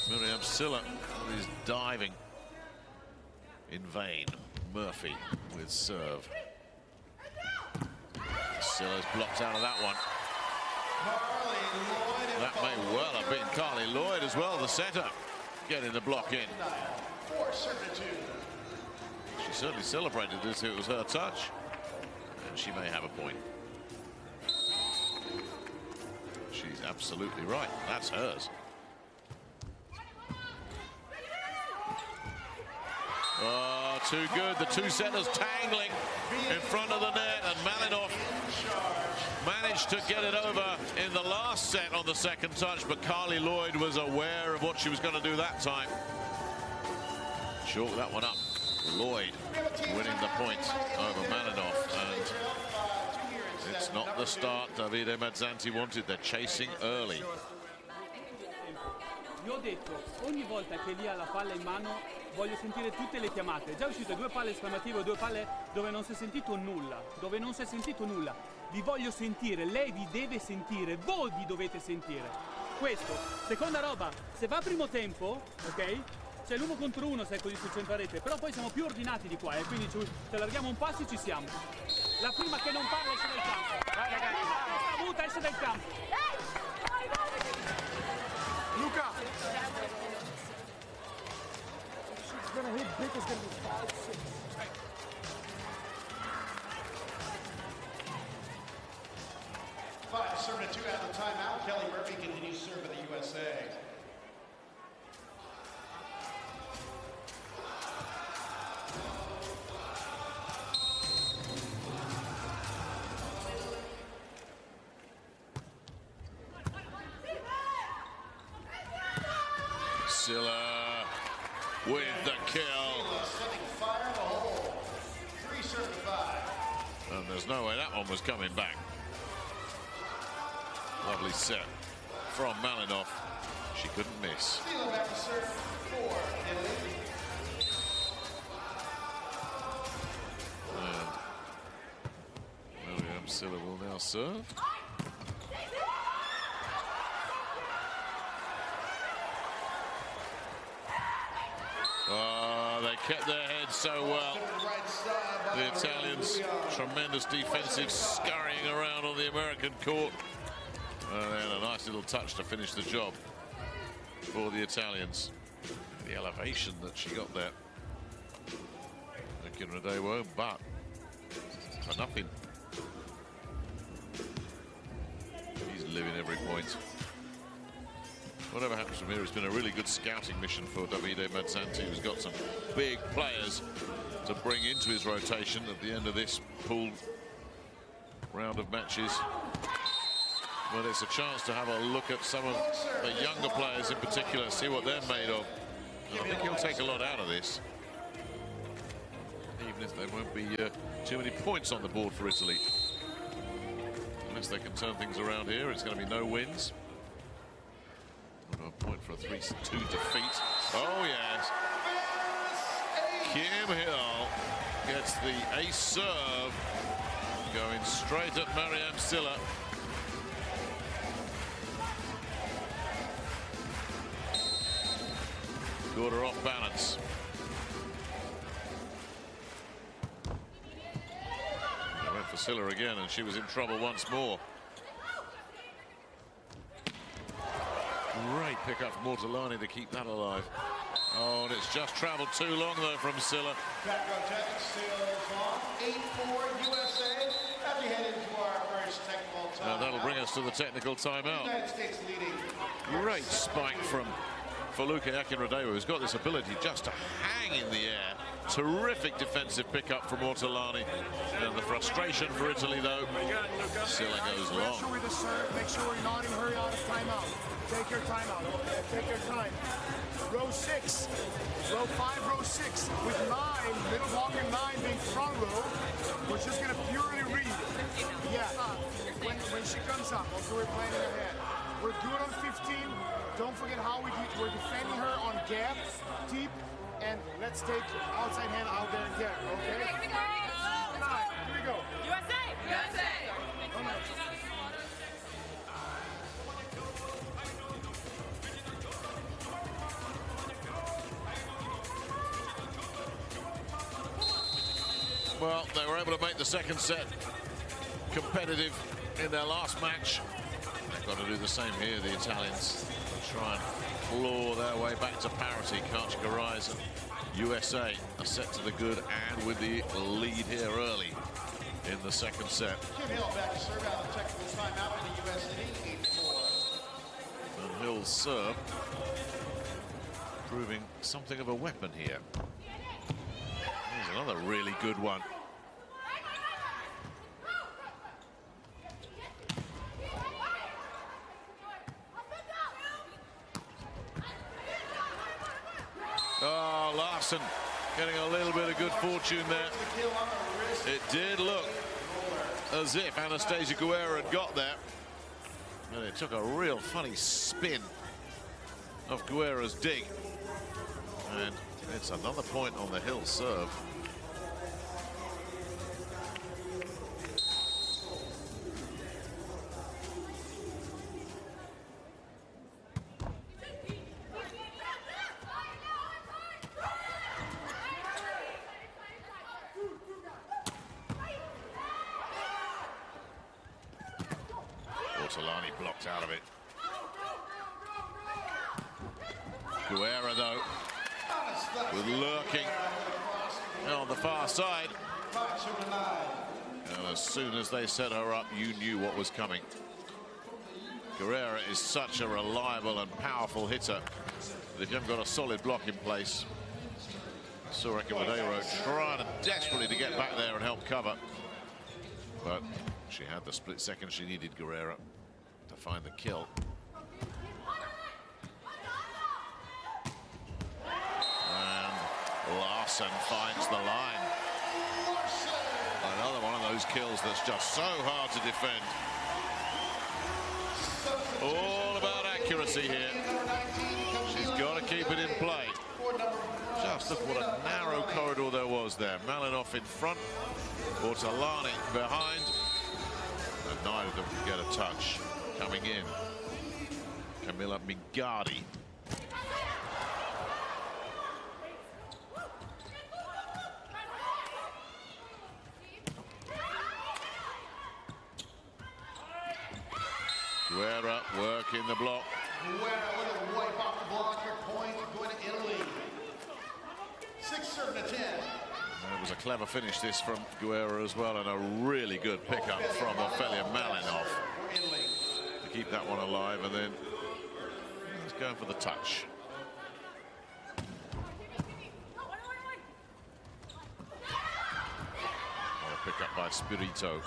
Speaker 1: Miriam Silla who is diving in vain. Murphy with serve. Silla's blocked out of that one. That may well have been Carly Lloyd as well, the setter, getting the block in. She certainly celebrated as if it was her touch, and she may have a point. She's absolutely right. That's hers. Oh, too good. The two setters tangling in front of the net, and Malinov managed to get it over in the last set on the second touch, but Carly Lloyd was aware of what she was going to do that time. Chalk that one up. Lloyd winning the point over Malinov, and it's not the start Davide Mazzanti wanted. They're chasing early.
Speaker 6: Vi ho detto, ogni volta che lì ha la palla in mano voglio sentire tutte le chiamate. È già uscite 2 palle esclamative, 2 palle dove non si è sentito nulla. Dove non si è sentito nulla. Vi voglio sentire, lei vi deve sentire, voi vi dovete sentire. Questo. Seconda roba, se va primo tempo, ok? C'è l'1 contro 1 se è così sul centro a rete, però poi siamo più ordinati di qua, quindi ci allarghiamo un passo e ci siamo. La prima che non parla esce dal campo. La prima che sta muta esce dal campo.
Speaker 5: Luca! She's gonna hit big, it's gonna be 5-6.
Speaker 4: Five, serving a 2 out of the timeout. Kelly Murphy continues to serve for the USA.
Speaker 1: Silla with the kill. And there's no way that one was coming back. Lovely set from Malinov. She couldn't miss. And Miriam Silla will now serve. Oh, they kept their heads so well. The Italians, tremendous defensive scurrying around on the American court. And then a nice little touch to finish the job for the Italians. The elevation that she got there. Akin Radewo, but for nothing. He's living every point. Whatever happens from here, it's been a really good scouting mission for Davide Mazzanti, who's got some big players to bring into his rotation at the end of this pool round of matches. But it's a chance to have a look at some of the younger players in particular, see what they're made of. And I think he'll take a lot out of this, even if there won't be too many points on the board for Italy. Unless they can turn things around here, it's going to be no wins. A point for a 3-2 defeat. Oh, yes. Kim Hill gets the ace serve, going straight at Miriam Silla. Got her off balance. They went for Silla again, and she was in trouble once more. Great pick up from Mortolani to keep that alive. Oh, and it's just traveled too long, though, from Silla.
Speaker 4: Back row check, still on 8-4 USA. As we head into our first technical timeout.
Speaker 1: That'll bring us to the technical timeout.
Speaker 4: United States leading.
Speaker 1: Great spike from Feluke Akinradewa, who's got this ability just to hang in the air Terrific defensive pickup from Ortolani. And the frustration for Italy, though, still goes
Speaker 5: Make
Speaker 1: along.
Speaker 5: sure with the serve, make sure you're not in a hurry out of timeout. Take your timeout, okay? Take your time. Row 6, row 5, row 6, with 9, middle block and 9 being front row. We're just gonna purely read. Yeah, when she comes up, okay, we're planning ahead. We're good on 15. Don't forget how we're defending her on gap, deep, and let's take outside hand out there and get her, okay?
Speaker 8: Here we go.
Speaker 5: 9, here we go.
Speaker 8: USA. USA.
Speaker 1: Well, they were able to make the second set competitive in their last match. They've got to do the same here, the Italians. Try and claw their way back to parity. Karchagarais and USA are set to the good and with the lead here early in the second set.
Speaker 4: Kim Hill back to serve out the technical timeout in the US lead, 8-4.
Speaker 1: And Hill's serve proving something of a weapon here. Here's another really good one. Oh, Larson getting a little bit of good fortune there. It did look as if Anastasia Guerra had got there. And it took a real funny spin of Guerra's dig. And it's another point on the Hill serve. Ortolani blocked out of it. Guerra, though, was lurking on the far side. And as soon as they set her up, you knew what was coming. Guerra is such a reliable and powerful hitter that if you haven't got a solid block in place, Sorek and Madero trying desperately to get back there and help cover. But she had the split second she needed, Guerra, to find the kill. And Larson finds the line. Another one of those kills that's just so hard to defend. All about accuracy here. She's got to keep it in play. Just look what a narrow corridor there was there. Malinov in front, Ortolani behind, and neither of them could get a touch. Coming in, Camilla Mingardi. Guerra working the block.
Speaker 4: Guerra with a wipe off the block for point, going to Italy. 6-7 to 10.
Speaker 1: It was a clever finish this from Guerra as well, and a really good pickup from Ofelia Malinov to keep that one alive. And then he's going for the touch. Oh, a pickup by Spirito.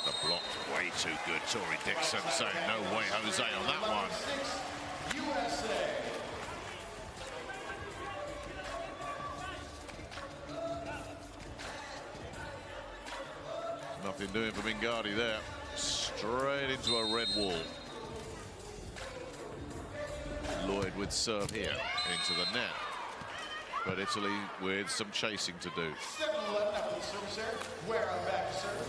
Speaker 1: The blocked way too good. Tori Dixon saying no way, Jose, on that one.
Speaker 4: USA.
Speaker 1: Nothing doing for Mingardi there. Straight into a red wall. Lloyd with serve here into the net. But Italy with some chasing to do.
Speaker 4: 7-11 after the service there. Guerra back to serve.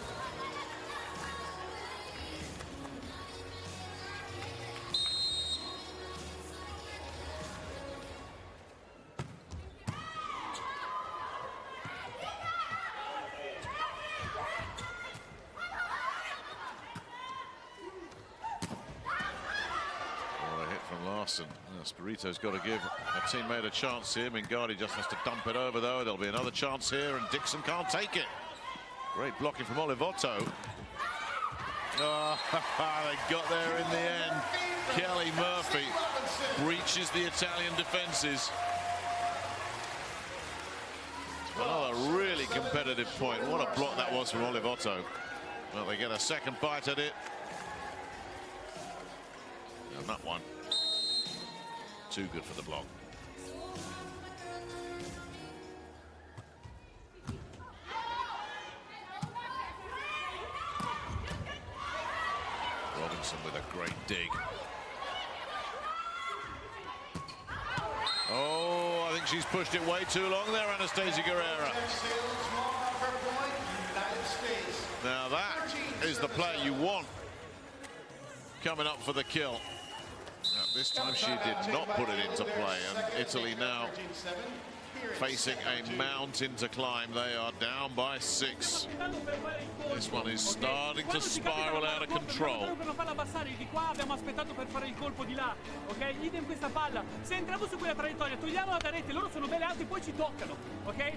Speaker 1: Spirito's got to give a teammate a chance here. Mingardi just has to dump it over, though. There'll be another chance here, and Dixon can't take it. Great blocking from Olivotto. Oh, they got there in the end. Kelly Murphy breaches the Italian defenses. competitive point. What a block that was from Olivotto. Well, they get a second bite at it. And that one, too good for the block. Robinson with a great dig. Oh, I think she's pushed it way too long there, Anastasia Guerrera. Now that is the player you want coming up for the kill. This time she did not put it into play, and Italy now facing a mountain to climb. They are down by 6. This one is starting to spiral out of control.
Speaker 6: Abbiamo aspettato per fare il colpo di là, ok? Idem questa palla. Se entriamo su quella traiettoria, togliamola da rete, loro sono belle alte e poi ci toccano, ok?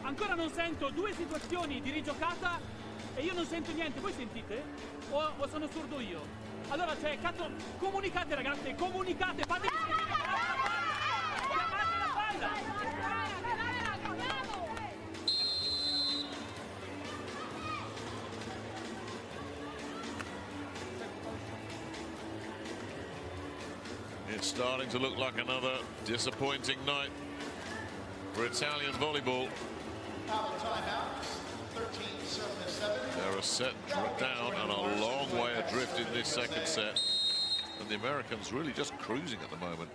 Speaker 6: Ancora non sento 2 situazioni di rigiocata e io non sento niente. Voi sentite? O sono sordo io? Allora, cioè, cazzo, comunicate ragazze, comunicate, fatemi sentire. Chiamate la palla.
Speaker 1: It's starting to look like another disappointing night for Italian volleyball. They're a set down and a long way adrift in this second set. And the Americans really just cruising at the moment.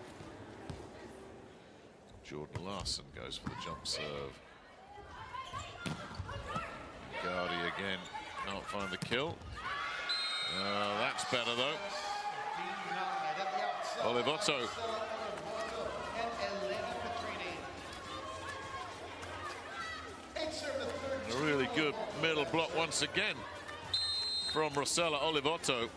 Speaker 1: Jordan Larson goes for the jump serve. Gardy again, can't find the kill. That's better though. Olivotto. A really good middle block once again from Rossella Olivotto.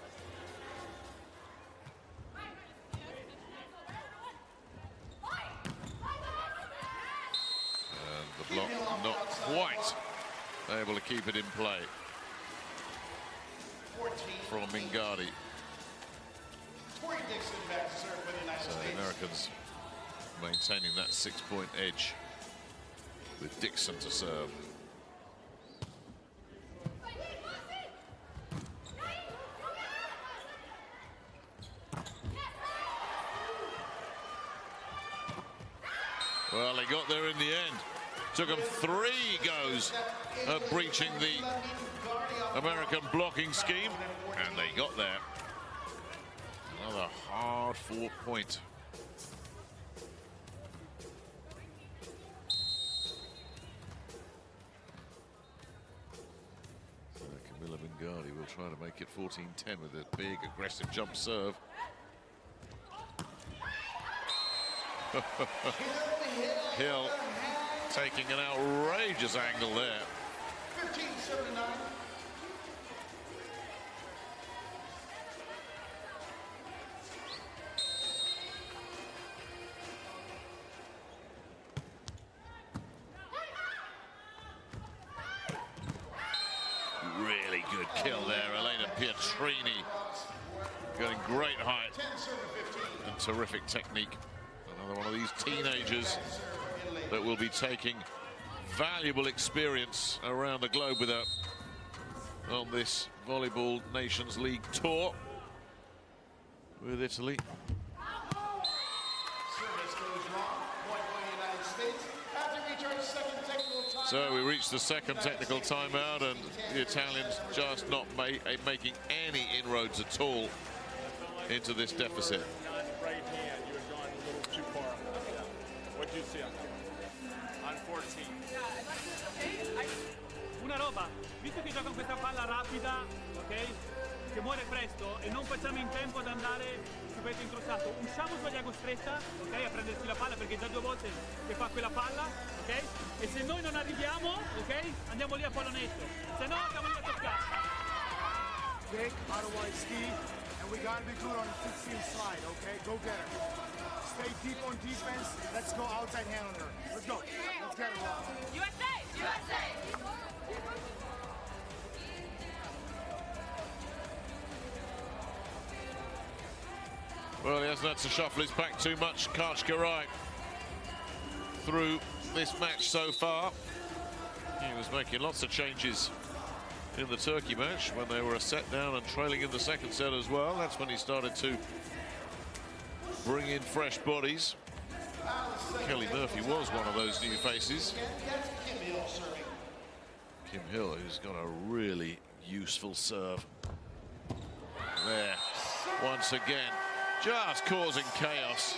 Speaker 1: And the block not quite able to keep it in play from Mingardi. So the Americans maintaining that 6-point edge with Dixon to serve. Well, they got there in the end. Took them 3 goes at breaching the American blocking scheme, and they got there. Another hard-fought point. So Camilla Mingardi will try to make it 14-10 with a big, aggressive jump serve. Hill taking an outrageous angle there.
Speaker 4: 15-79.
Speaker 1: Really good kill there, Elena Pietrini. Getting great height and terrific technique. Another one of these teenagers that will be taking valuable experience around the globe with her on this Volleyball Nations League tour with Italy. So we reach the second technical timeout, and the Italians just not making any inroads at all into this deficit.
Speaker 7: Right hand, you had gone a little too far. What do you see on 14?
Speaker 6: Una roba, visto che giocano questa palla rapida, ok? Che muore presto e non facciamo in tempo ad andare su petto incrociato, usciamo sulla diago stretta, ok? A prendersi la palla, perché già 2 volte che fa quella palla, ok? E se noi non arriviamo, ok? Andiamo lì a pallonetto, se no andiamo lì a toccare.
Speaker 5: Kick, out of wide ski, and we gotta be good on the 16 slide, okay? Go get her. Stay deep on defense. Let's go outside hand on her. Let's go. Let's get her off.
Speaker 8: USA! USA!
Speaker 1: Well, he hasn't had to shuffle his pack too much, Kachkarai, through this match so far. He was making lots of changes in the Turkey match when they were a set down and trailing in the second set as well. That's when he started to bring in fresh bodies. Kelly Murphy was one of those new faces. Kim Hill, who's got a really useful serve. There, once again, just causing chaos.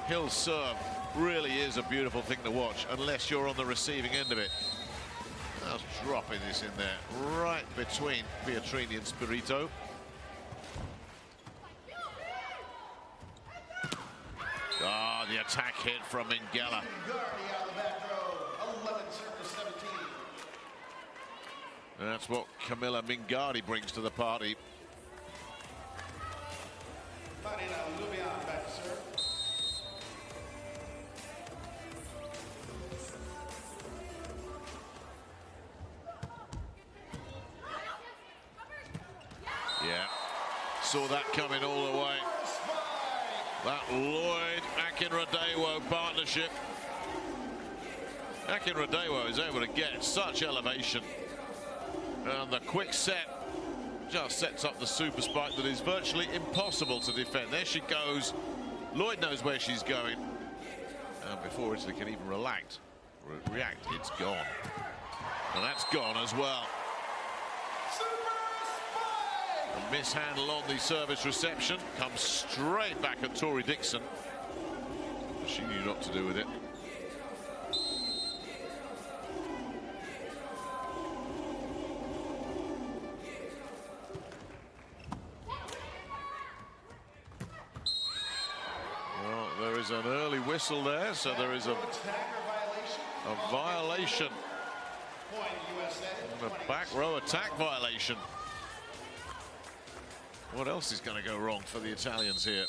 Speaker 1: Hill's serve really is a beautiful thing to watch, unless you're on the receiving end of it. Just dropping this in there, right between Pietrini and Spirito. Ah, the attack hit from Minghella. That's what Camilla Mingardi brings to the party. Yeah, saw that coming all the way. That Lloyd-Akinradewo partnership. Akinradewo is able to get such elevation. And the quick set just sets up the super spike that is virtually impossible to defend. There she goes. Lloyd knows where she's going. And before Italy can even react, it's gone. And that's gone as well. A mishandle on the service reception comes straight back at Tori Dixon. She knew not to do with it. Well, there is an early whistle there, so there is a violation. A back row attack violation. What else is going to go wrong for the Italians here?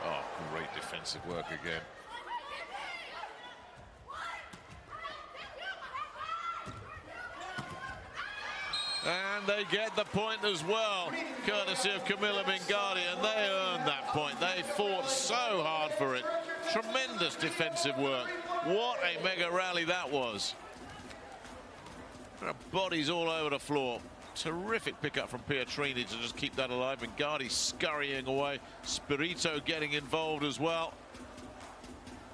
Speaker 1: Oh, great defensive work again. And they get the point as well, courtesy of Camilla Mingardi, and they earned that point. They fought so hard for it. Tremendous defensive work. What a mega rally that was. Bodies all over the floor. Terrific pickup from Pietrini to just keep that alive. Mingardi scurrying away. Spirito getting involved as well.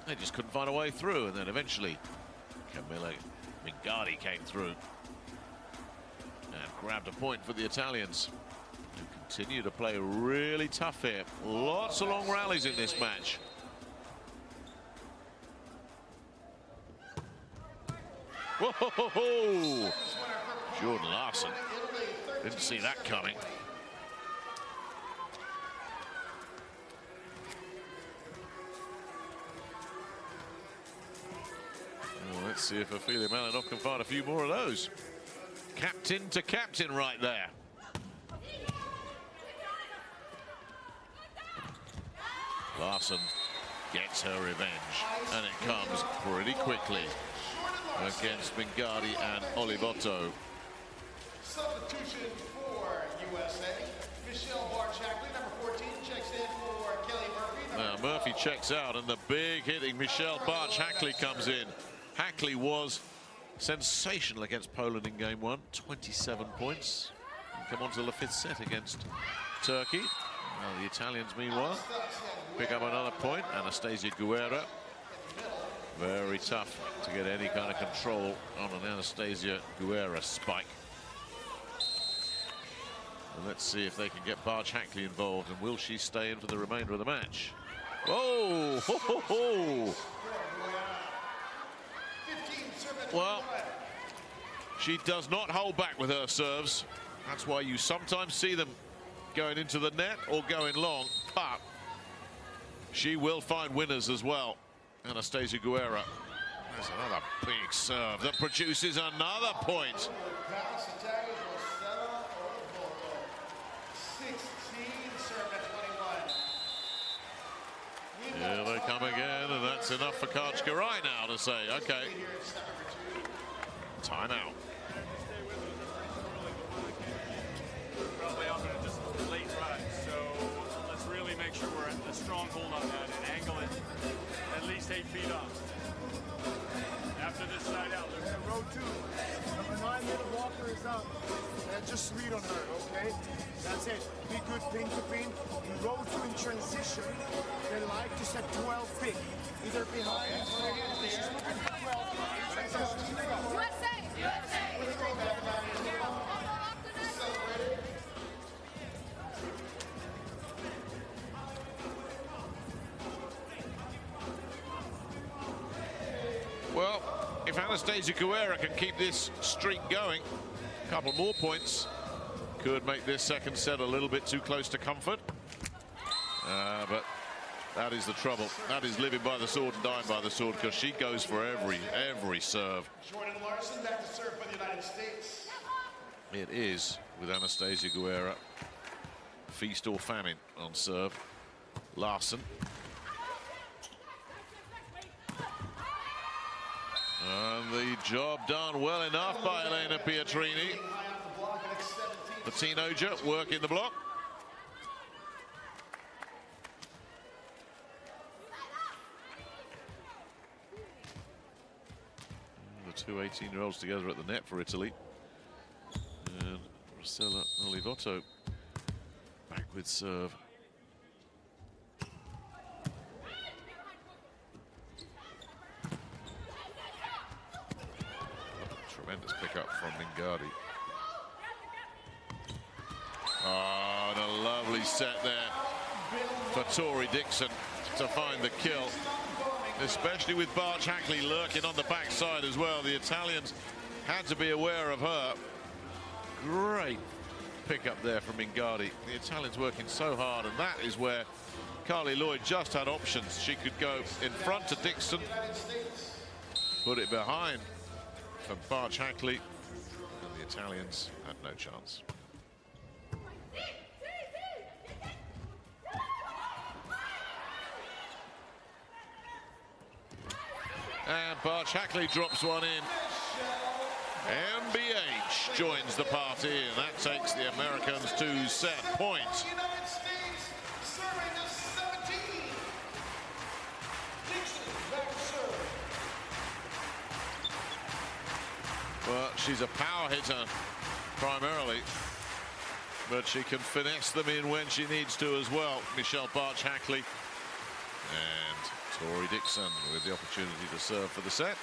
Speaker 1: They just couldn't find a way through, and then eventually Camilla Mingardi came through and grabbed a point for the Italians, who continue to play really tough here. Lots of long rallies in this match. Whoa! Jordan Larson didn't see that coming. Well, let's see if Ophelia Malinov can find a few more of those. Captain to captain right there. Larson gets her revenge, and it comes pretty quickly against Mingardi and Olivotto.
Speaker 4: Substitution for USA. Michelle Barchackley, number 14, checks in for Kelly Murphy.
Speaker 1: Now Murphy checks out, and the big hitting Michelle Barch-Hackley comes in. Hackley was sensational against Poland in game one, 27 points. And come on to the fifth set against Turkey. Now the Italians, meanwhile, pick up another point. Anastasia Guerra. Very tough to get any kind of control on an Anastasia Guerra spike. And let's see if they can get Barch-Hackley involved, and will she stay in for the remainder of the match? Whoa! Ho, ho, ho. Well, she does not hold back with her serves. That's why you sometimes see them going into the net or going long, but she will find winners as well. Anastasia Guerra. There's another big serve that produces another point. enough for Kajkarai now to say, okay, timeout.
Speaker 7: Probably out there just late rise, so let's really make sure we're a strong hold on that and angle it at least 8 feet up. After this side out, there's
Speaker 5: Yeah, row 2. Number 9 middle blocker is up. And just lead on her, okay? That's it. Be good pin to pin. In row 2 in transition, they like to set 12 pick. Either behind or she's looking for 12.
Speaker 8: USA! USA!
Speaker 1: Well, if Anastasia Guerra can keep this streak going, a couple more points could make this second set a little bit too close to comfort. But that is the trouble. That is living by the sword and dying by the sword, because she goes for every serve.
Speaker 4: Jordan Larson back to serve for the United States.
Speaker 1: It is with Anastasia Guerra. Feast or famine on serve. Larson. And the job done well enough by Elena Pietrini. The teenager working the block. The two 18-year-olds together at the net for Italy. And Rossella Olivotto back with serve. Tremendous pickup from Mingardi. Oh, and a lovely set there for Tori Dixon to find the kill. Especially with Barch Hackley lurking on the backside as well. The Italians had to be aware of her. Great pickup there from Mingardi. The Italians working so hard, and that is where Carly Lloyd just had options. She could go in front to Dixon, put it behind for Barch Hackley, and the Italians had no chance. And Barch Hackley drops one in. MBH joins the party, and that takes the Americans to set point.
Speaker 4: United States serving to 17. Dixon back to serve.
Speaker 1: Well, she's a power hitter primarily, but she can finesse them in when she needs to as well. Michelle Barch Hackley and Tori Dixon with the opportunity to serve for the set.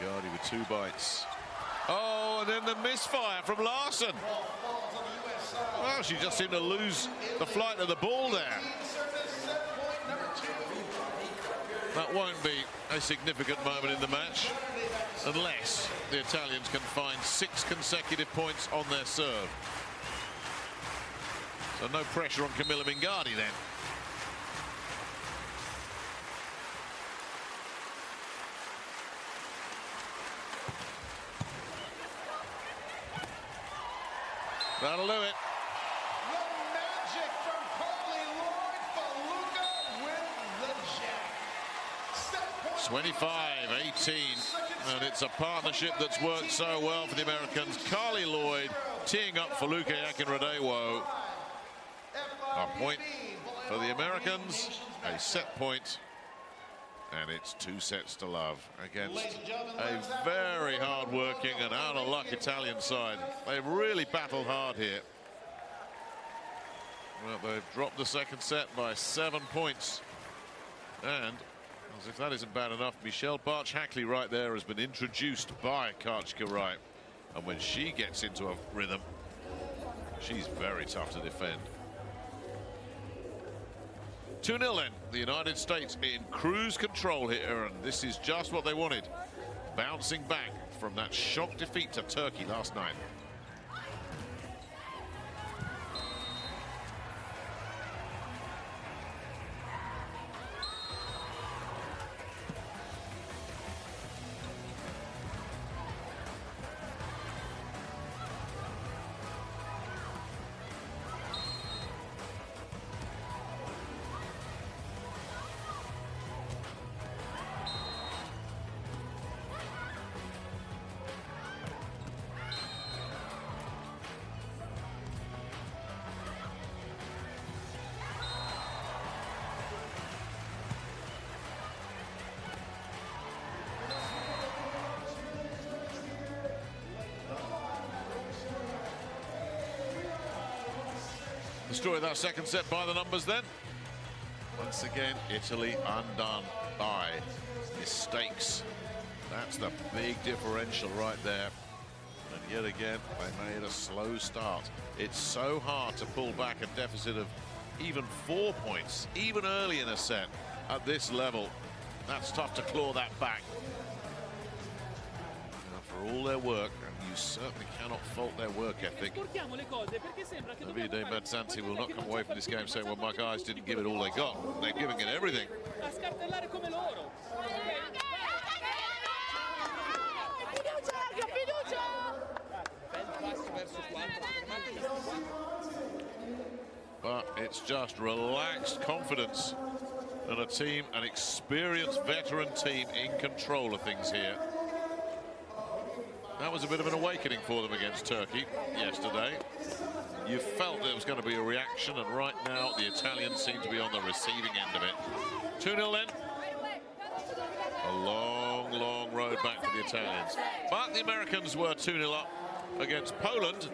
Speaker 1: Mingardi with 2 bites. Oh, and then the misfire from Larson. Well, she just seemed to lose the flight of the ball there. That won't be a significant moment in the match unless the Italians can find 6 consecutive points on their serve. So no pressure on Camilla Mingardi then. That'll do it.
Speaker 4: The magic from Carly Lloyd. Feluca with the jack. Set point.
Speaker 1: 25-18, and it's a partnership that's worked so well for the Americans. Carly Lloyd teeing up Feluca Akinradewo. A point for the Americans, a set point, and it's 2 sets to love against a very hard-working and out-of-luck Italian side. They've really battled hard here. Well, they've dropped the second set by 7 points. And, as if that isn't bad enough, Michelle Barch Hackley right there has been introduced by Kajkarai. And when she gets into a rhythm, she's very tough to defend. 2-0 then. The United States in cruise control here, and this is just what they wanted. Bouncing back from that shock defeat to Turkey last night. The story of that second set by the numbers then. Once again, Italy undone by mistakes. That's the big differential right there. And yet again, they made a slow start. It's so hard to pull back a deficit of even 4 points, even early in a set at this level. That's tough to claw that back. Now, for all their work, and you certainly cannot fault their work ethic, Davide Mazzanti will not come away from this game saying, well, my guys didn't give it all they got. They're giving it everything. But it's just relaxed confidence and a team, an experienced veteran team in control of things here. That was a bit of an awakening for them against Turkey yesterday. You felt there was going to be a reaction, and right now the Italians seem to be on the receiving end of it. 2-0 then. A long, long road back for the Italians. But the Americans were 2-0 up against Poland,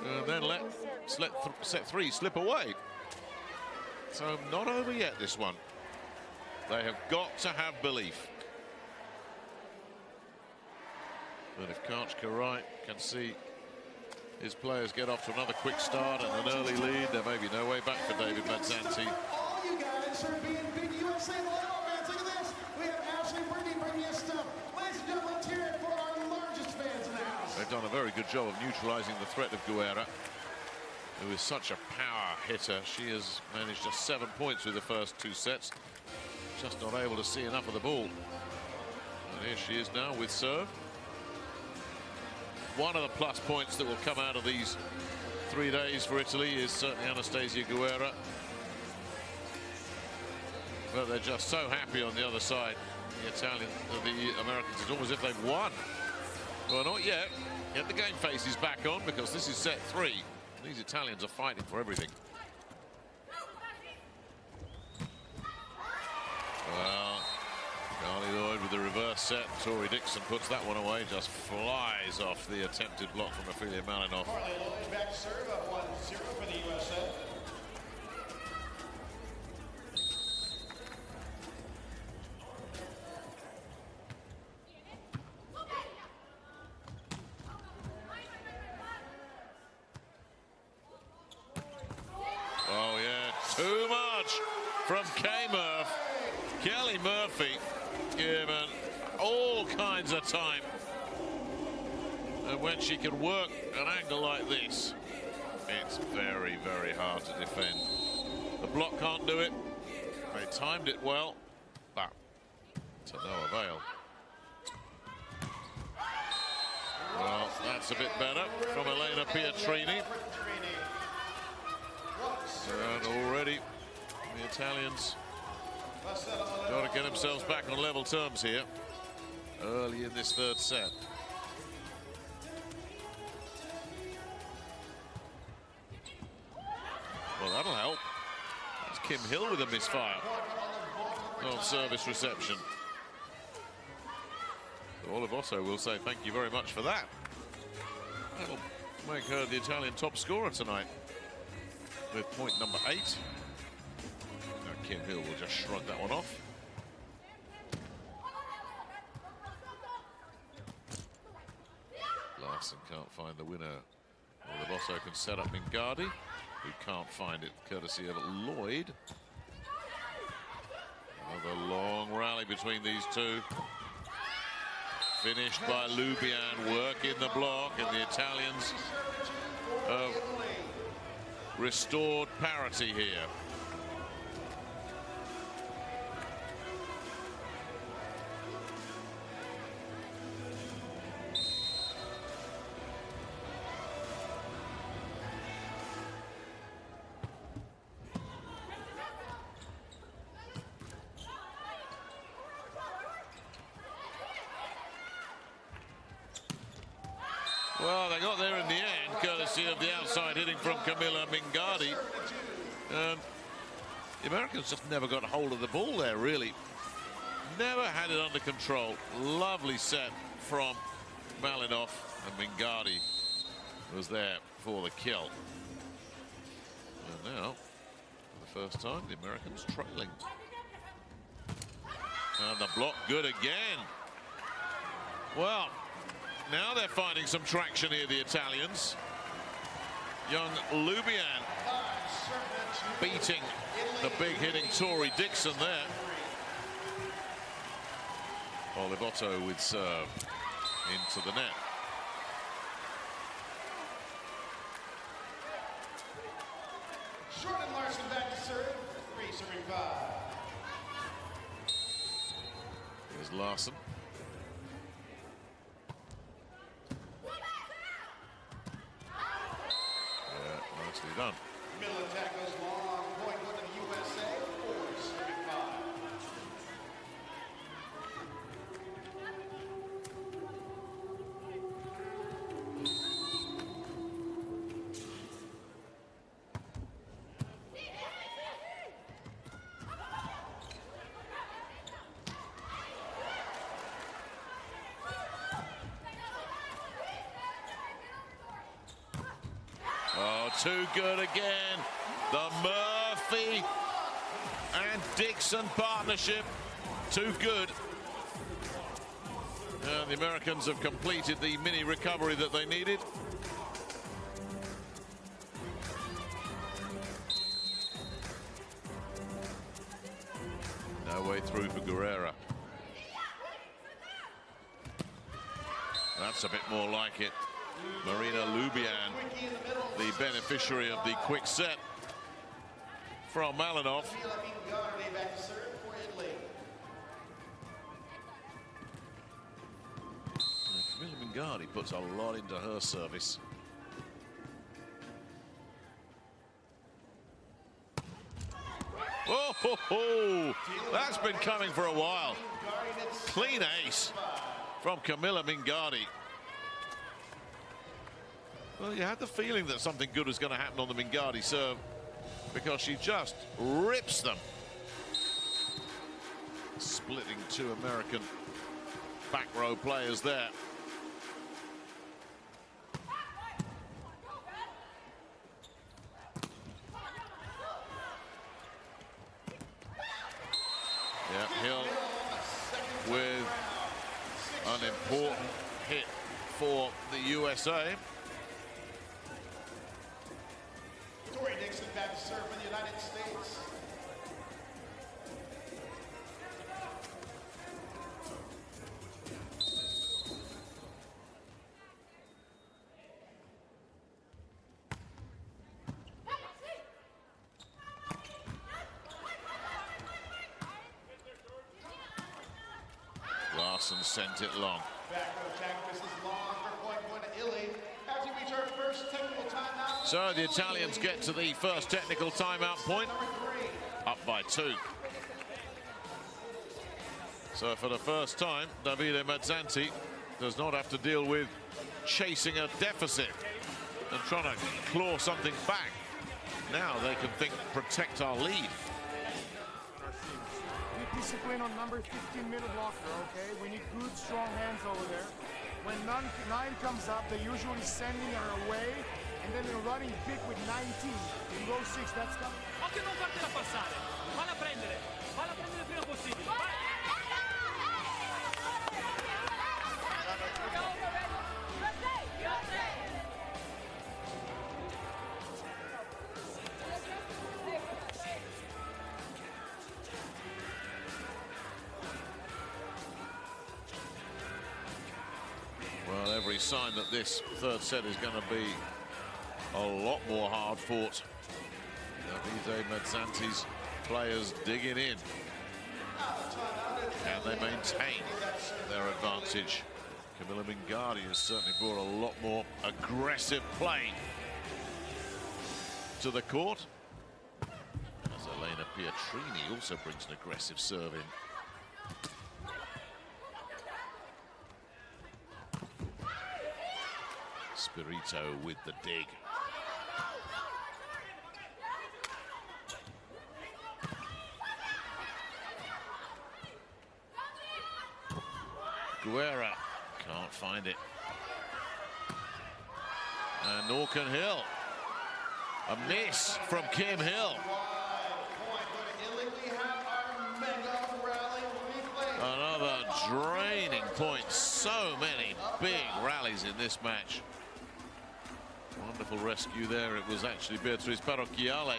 Speaker 1: and then let set 3 slip away. So not over yet, this one. They have got to have belief. But if Coach Karai can see his players get off to another quick start and an early lead, there may be no way back for David Mazzanti.
Speaker 3: All you guys are being big USA Volleyball fans. Look at this. We have Ashley bringing us stuff. Ladies and gentlemen, let's hear it for our largest fans in the house.
Speaker 1: They've done a very good job of neutralizing the threat of Guerra, who is such a power hitter. She has managed just 7 points with the first 2 sets. Just not able to see enough of the ball. And here she is now with serve. One of the plus points that will come out of these 3 days for Italy is certainly Anastasia Guerra. But they're just so happy on the other side. The Americans, it's almost as if they've won. Well, not yet. Get the game faces back on, because this is set 3. These Italians are fighting for everything. Well, Carly Lloyd with the reverse set. Tori Dixon puts that one away, just flies off the attempted block from Ophelia Malinoff.
Speaker 4: Carly Lloyd back to serve up 1-0 for the USA.
Speaker 1: Oh yeah, too much from K-Murph. Kelly Murphy given all kinds of time. And when she can work an angle like this, it's very, very hard to defend. The block can't do it. They timed it well, but to no avail. Well, that's a bit better from Elena Pietrini. And already the Italians got to get themselves back on level terms here early in this 3rd set. Well, that'll help. It's Kim Hill with a misfire on service reception. Olivoso will say thank you very much for that. That'll make her the Italian top scorer tonight with point number 8. Now Kim Hill will just shrug that one off. Larson can't find the winner. Olivoso can set up Mingardi, who can't find it, courtesy of Lloyd. Another long rally between these two. Finished by Lubian, work in the block, and the Italians have restored parity here. Well, they got there in the end, courtesy of the outside hitting from Camilla Mingardi. And the Americans just never got a hold of the ball there, really. Never had it under control. Lovely set from Malinoff, and Mingardi was there for the kill. now, for the first time, the Americans trailing. And the block good again. Well, now they're finding some traction here, the Italians. Young Lubian beating the big hitting Tori Dixon there. Olivotto with serve into the net.
Speaker 4: Jordan Larson back to serve. 3 serving 5.
Speaker 1: Here's Larson. Yeah, nicely done.
Speaker 4: Middle attack goes long. Point go to the USA. 4 serving 5.
Speaker 1: Oh, too good again. The Murphy and Dixon partnership, too good. And the Americans have completed the mini recovery that they needed. No way through for Guerrera. That's a bit more like it. Marina Lubian, the beneficiary of the quick set from Malinov. Camilla Mingardi puts a lot into her service. Oh, ho, ho. That's been coming for a while. Clean ace from Camilla Mingardi. Well, you had the feeling that something good was going to happen on the Mingardi serve because she just rips them. Splitting 2 American back row players there. Yeah, Hill with an important hit for the USA.
Speaker 4: Tori Dixon back to serve for the United States.
Speaker 1: Larson sent it long.
Speaker 4: Back row attack misses long for point going to Illy as we reach our first technical timeout.
Speaker 1: So the Italians get to the first technical timeout point,
Speaker 4: Number 3.
Speaker 1: up by 2. So for the first time, Davide Mazzanti does not have to deal with chasing a deficit and trying to claw something back. Now they can think, protect our lead.
Speaker 5: Be disciplined on number 15 middle blocker, okay? We need good, strong hands over there. When 9 comes up, they're usually sending her away, and then they're running big with 19. In row 6, that's coming.
Speaker 6: Occhio non fartela passare. Falla prendere il prima possibile. Vai.
Speaker 1: Well, every sign that this third set is going to be a lot more hard fought. Davide Mazzanti's players digging in. And they maintain their advantage. Camilla Mingardi has certainly brought a lot more aggressive play to the court. As Elena Pietrini also brings an aggressive serve in. Spirito with the dig. Guerra can't find it. And Norcan Hill A miss from Kim Hill. Another draining point. So many big rallies in this match. Wonderful rescue there. It was actually Beatriz Parrocchiale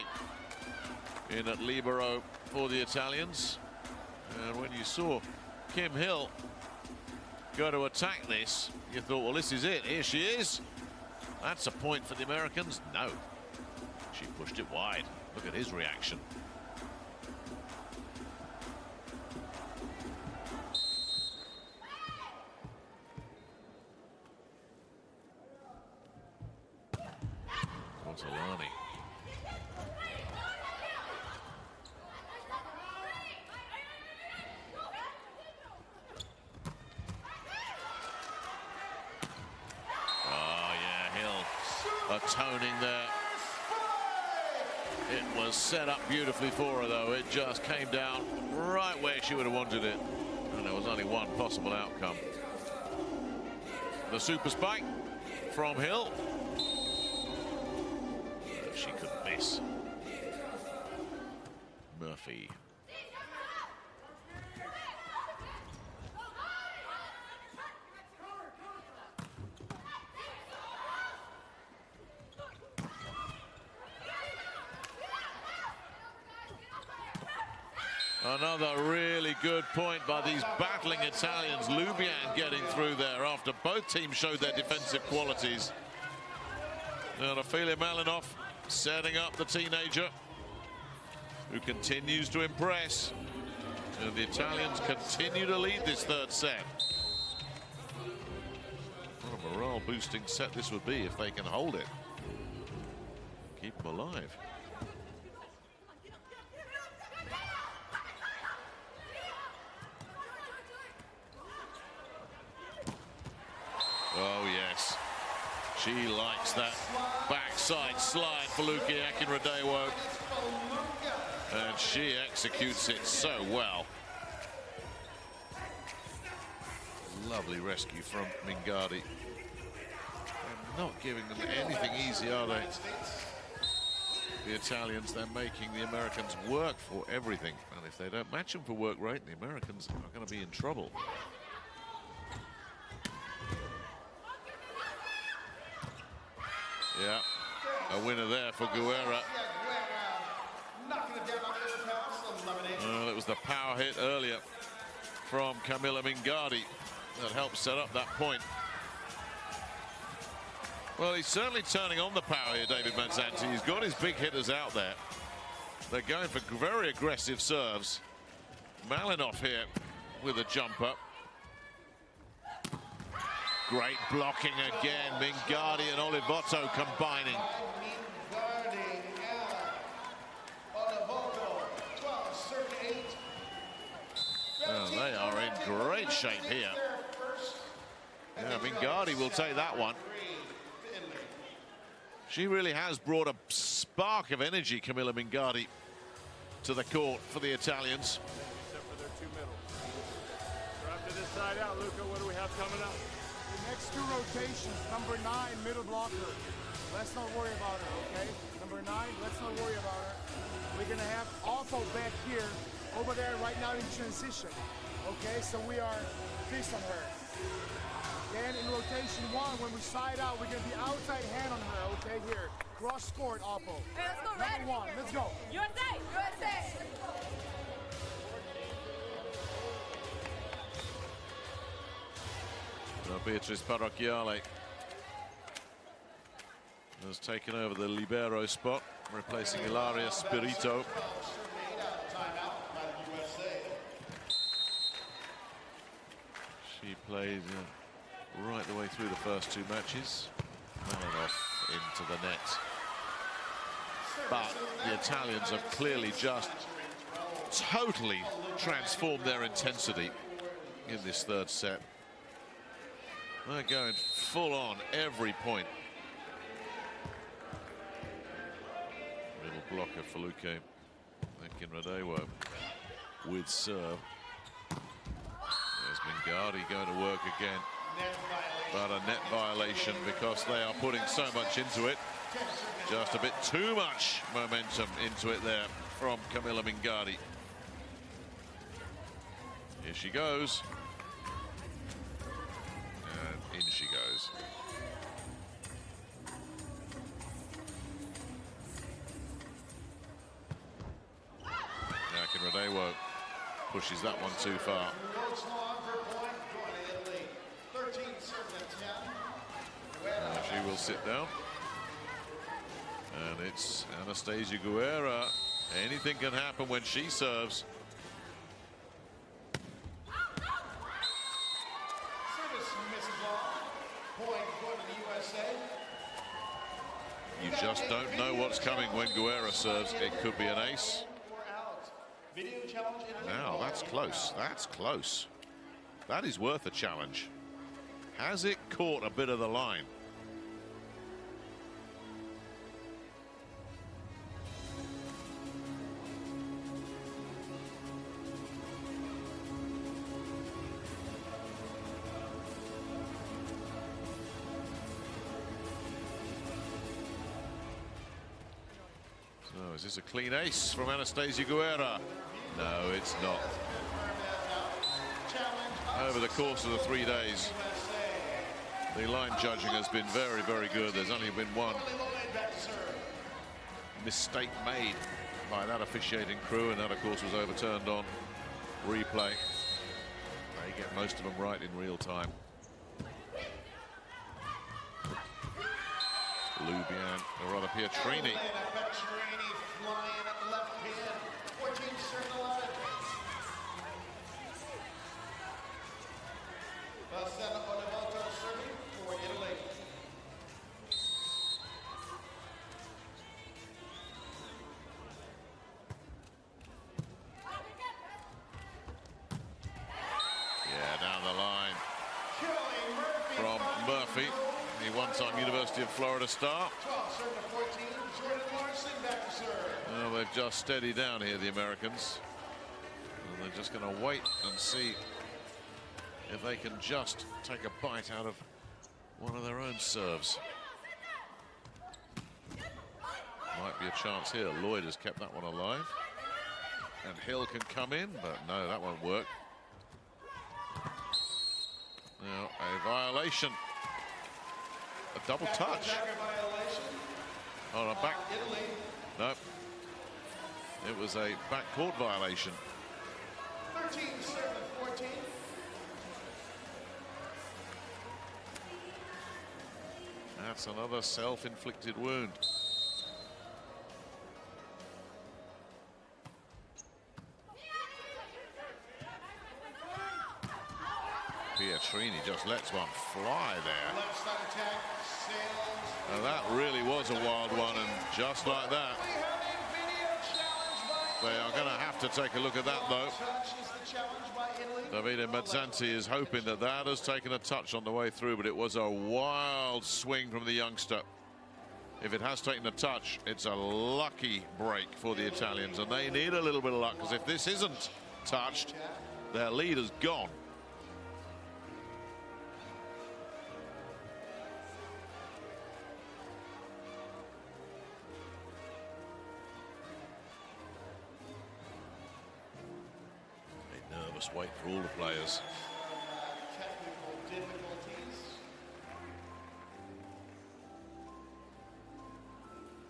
Speaker 1: in at libero for the Italians. And when you saw Kim Hill go to attack this, you thought, well, this is it. Here she is. That's a point for the Americans. No. She pushed it wide. Look at his reaction. Ortolani. Oh, yeah, Hill atoning there. It was set up beautifully for her, though. It just came down right where she would have wanted it. And there was only one possible outcome. The super spike from Hill. She couldn't miss. Murphy. Another really good point by these battling Italians. Lubian getting through there after both teams showed their defensive qualities. And Ophelia Malinov setting up the teenager who continues to impress. And the Italians continue to lead this third set. What a morale boosting set this would be if they can hold it. Keep them alive. Oh, yes. She likes that backside slide for Lukiak in Radewo. And she executes it so well. Lovely rescue from Mingardi. They're not giving them anything easy, are they? The Italians, they're making the Americans work for everything. And if they don't match them for work rate, the Americans are going to be in trouble. Yeah, a winner there for Guerra. Well, it was the power hit earlier from Camilla Mingardi that helped set up that point. Well, he's certainly turning on the power here, David Manzanti. He's got his big hitters out there. They're going for very aggressive serves. Malinov here with a jump up. Great blocking again. Mingardi and Olivotto combining. Well, they are in great shape here. Yeah, Mingardi will take that one. She really has brought a spark of energy, Camilla Mingardi, to the court for the Italians.
Speaker 7: Except for their two middles. So after this side out, Luca, what do we have coming up?
Speaker 5: Next two rotations, number 9, middle blocker. Let's not worry about her, okay? Number 9, let's not worry about her. We're gonna have Alpha back here, over there right now in transition, okay? So we are fixed on her. Then in rotation 1, when we side out, we're gonna be outside hand on her, okay? Here, cross court, Alpha.
Speaker 8: Hey, let's go,
Speaker 5: Number 1, let's go.
Speaker 8: USA! USA!
Speaker 1: Beatriz Parrocchiale has taken over the libero spot, replacing Ilaria Spirito. She played right the way through the first two matches. Malinov into the net. But the Italians have clearly just totally transformed their intensity in this third set. They're going full on every point. Middle blocker for Luque. Lincoln Radewo with serve. There's Mingardi going to work again. but a net violation because they are putting so much into it. Just a bit too much momentum into it there from Camilla Mingardi. Here she goes. And in she goes. Now Radewo pushes that one too far. She will sit down. And it's Anastasia Guerra. Anything can happen when she serves. You just don't know what's coming when Guerra serves. It could be an ace. Now, that's close. That's close. That is worth a challenge. Has it caught a bit of the line? So, is this a clean ace from Anastasia Guerra? No, it's not. Over the course of the 3 days, the line judging has been very, very good. There's only been one mistake made by that officiating crew, and that, of course, was overturned on replay. They get most of them right in real time. Lubian, or rather Pietrini. Yeah, down the line from Murphy, the one-time University of Florida star. Well, they've just steadied down here, the Americans. And they're just going to wait and see if they can just take a bite out of one of their own serves. Might be a chance here. Lloyd has kept that one alive. And Hill can come in, but no, that won't work. Now, a violation. A double touch. Oh, a back. No. It was a backcourt violation.
Speaker 4: 13-7-14.
Speaker 1: That's another self-inflicted wound. Pietrini just lets one fly there. And that really was a wild one, and just like that, they are going to have to take a look at that, though. Davide Mazzanti is hoping that that has taken a touch on the way through, but it was a wild swing from the youngster. If it has taken a touch, it's a lucky break for the Italians, and they need a little bit of luck, because if this isn't touched, their lead is gone. Wait for all the players.
Speaker 4: Technical difficulties.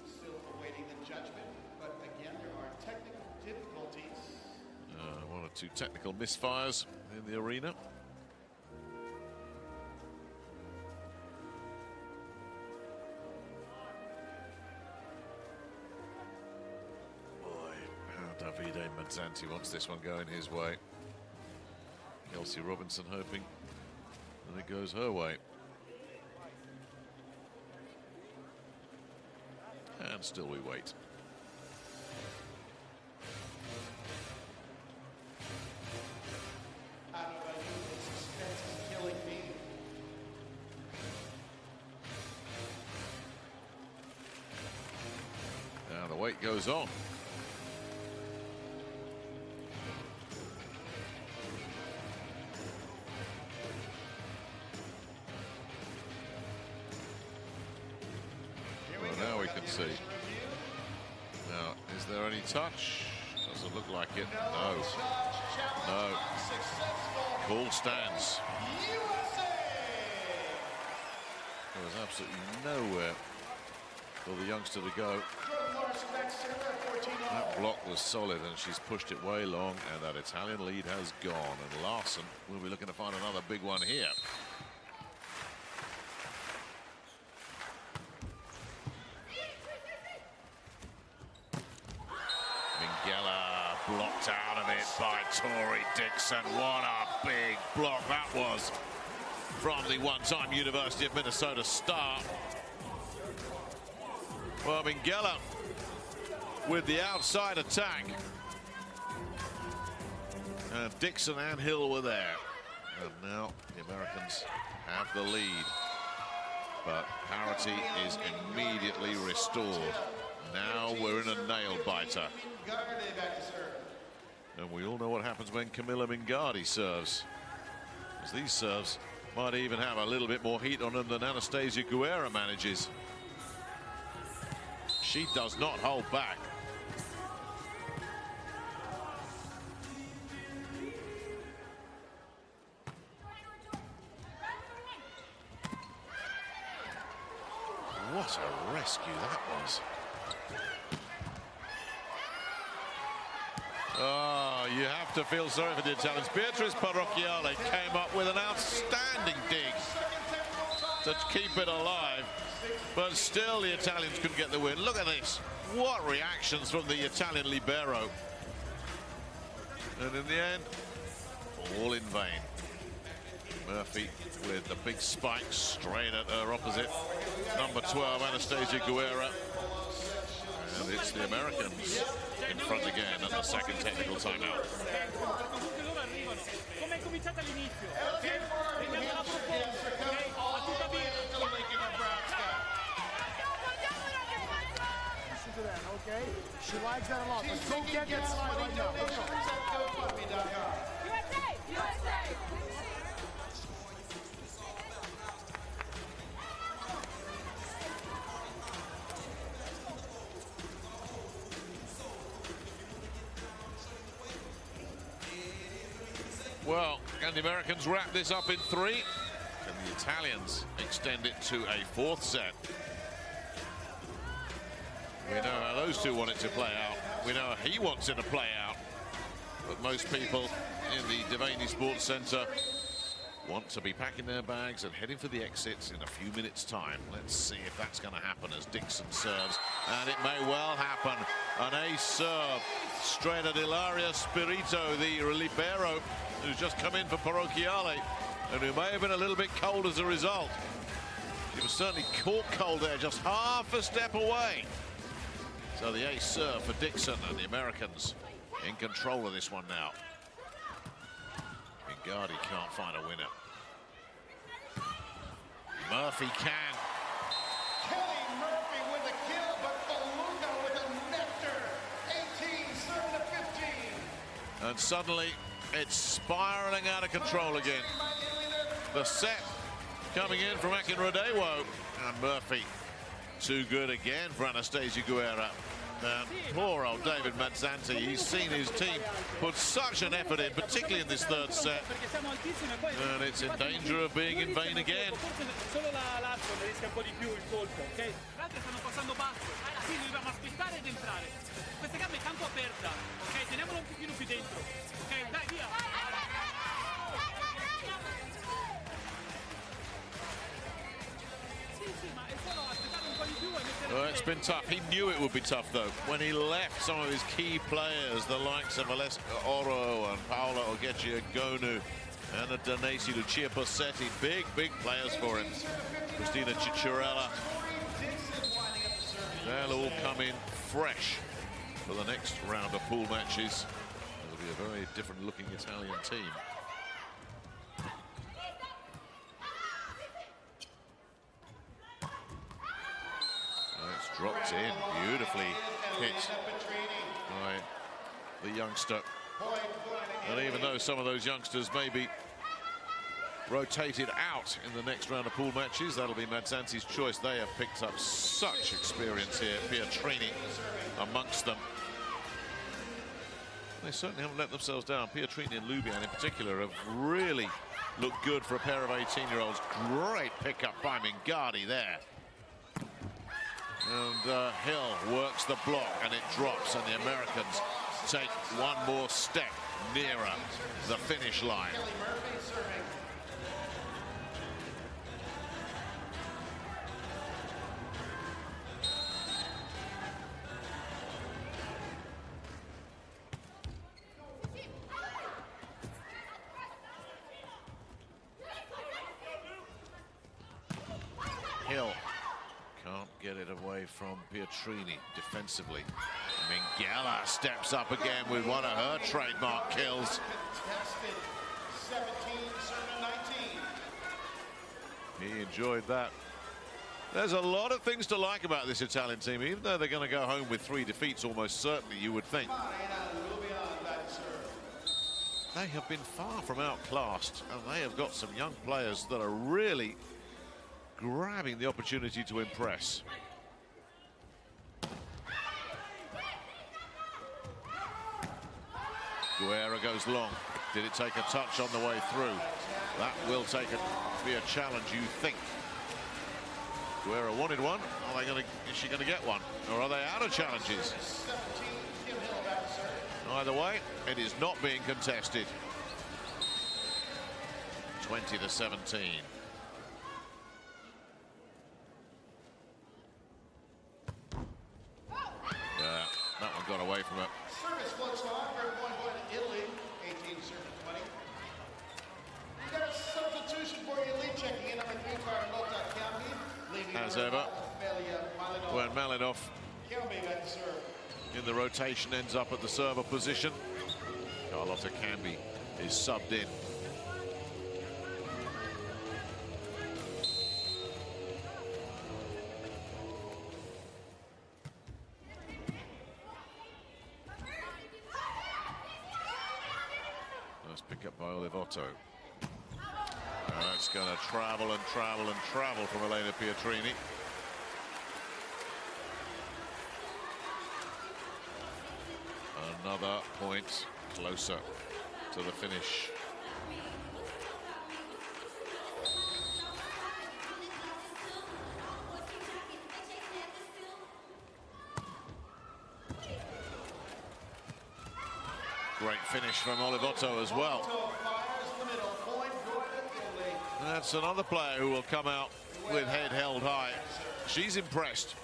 Speaker 4: Still awaiting the judgment, but again, there are technical difficulties.
Speaker 1: One or two technical misfires in the arena. Boy, how Davide Mazzanti wants this one going his way. Kelsey Robinson hoping that it goes her way. And still we wait.
Speaker 4: I don't know about you, but suspense is killing me.
Speaker 1: Now the wait goes on. Let's see. Now, is there any touch? Doesn't look like it. No. No. Call stands. There was absolutely nowhere for the youngster to go. That block was solid, and she's pushed it way long, and that Italian lead has gone. And Larson will be looking to find another big one here. Minghella blocked out of it by Tori Dixon. What a big block that was from the one-time University of Minnesota star. Well, Minghella with the outside attack. Dixon and Hill were there. And now the Americans have the lead. But parity is immediately restored. Now we're in a nail-biter. And we all know what happens when Camilla Mingardi serves. Because these serves might even have a little bit more heat on them than Anastasia Guerra manages. She does not hold back. What a rescue that was. Oh, you have to feel sorry for the Italians. Beatrice Parrocchiale came up with an outstanding dig to keep it alive, but still the Italians couldn't get the win. Look at this. What reactions from the Italian libero. And in the end, all in vain. Murphy with the big spike straight at her opposite. Number 12, Anastasia Guerra. And it's the Americans in front again at the second technical timeout.
Speaker 5: Okay, she likes that a lot. Let's go get that slide right now.
Speaker 8: USA! USA!
Speaker 1: Well, can the Americans wrap this up in 3? And the Italians extend it to a 4th set. We know how those two want it to play out. We know how he wants it to play out. But most people in the Devaney Sports Center want to be packing their bags and heading for the exits in a few minutes' time. Let's see if that's going to happen as Dixon serves. And it may well happen. An ace serve straight at Ilaria Spirito, the libero, who's just come in for Parrocchiale, and who may have been a little bit cold as a result. He was certainly caught cold there, just half a step away. So the ace serve for Dixon, and the Americans in control of this one now. Mingardi can't find a winner. Murphy can.
Speaker 4: Kelly Murphy with a kill, but Beluga with a nectar. 18-7-15.
Speaker 1: And suddenly it's spiraling out of control again. The set coming in from Akin Rodewo. And Murphy too good again for Anastasia Guerra. Poor old David Mazzanti. He's seen his team put such an effort in, particularly in this 3rd set. And it's in danger of being in vain again.
Speaker 6: Solo la Larson rischia un po' di più il colpo, ok? Le altre stanno passando basso. Sì, dobbiamo aspettare ed entrare. Questa gamma è tanto aperta, ok? Teniamola un pochino più dentro. Ok, dai, via. Sì, sì, ma è solo aspettare un po' di più e mettere.
Speaker 1: Well, it's been tough. He knew it would be tough, though. When he left some of his key players, the likes of Alessia Oro and Paola Ogechia-Gonu, Anna Danesi, Lucia Possetti, big players for him. Christina Cicciarella. They'll all come in fresh for the next round of pool matches. It'll be a very different looking Italian team. It's dropped in, beautifully hit by the youngster. And even though some of those youngsters may be rotated out in the next round of pool matches. That'll be Mazzanti's choice. They have picked up such experience here. Pietrini amongst them. They certainly haven't let themselves down. Pietrini and Lubian in particular have really looked good for a pair of 18-year-olds. Great pickup by Mingardi there. And Hill works the block and it drops, and the Americans take one more step nearer the finish line. Hill can't get it away from Pietrini defensively. Minghella steps up again with one of her trademark kills.
Speaker 4: 17, serving 19.
Speaker 1: He enjoyed that. There's a lot of things to like about this Italian team, even though they're going to go home with 3 defeats, almost certainly, you would think. They have been far from outclassed, and they have got some young players that are really grabbing the opportunity to impress. Guerra goes long. Did it take a touch on the way through? That will be a challenge, you think. Guerra wanted one. Is she going to get one? Or are they out of challenges? Either way, it is not being contested. 20-17. Yeah, that one got away from it.
Speaker 4: Service floats on for one point in Italy. 18 serving 20. We got a substitution for Italy, checking in number 3, Carlotta Cambi.
Speaker 1: As ever, when Malinov in the rotation ends up at the server position, Carlotta Cambi is subbed in. Nice pick up by Olivotto. It's going to travel and travel and travel from Elena Pietrini. Another point closer to the finish. Great finish from Olivotto as well. That's another player who will come out with head held high. She's impressed.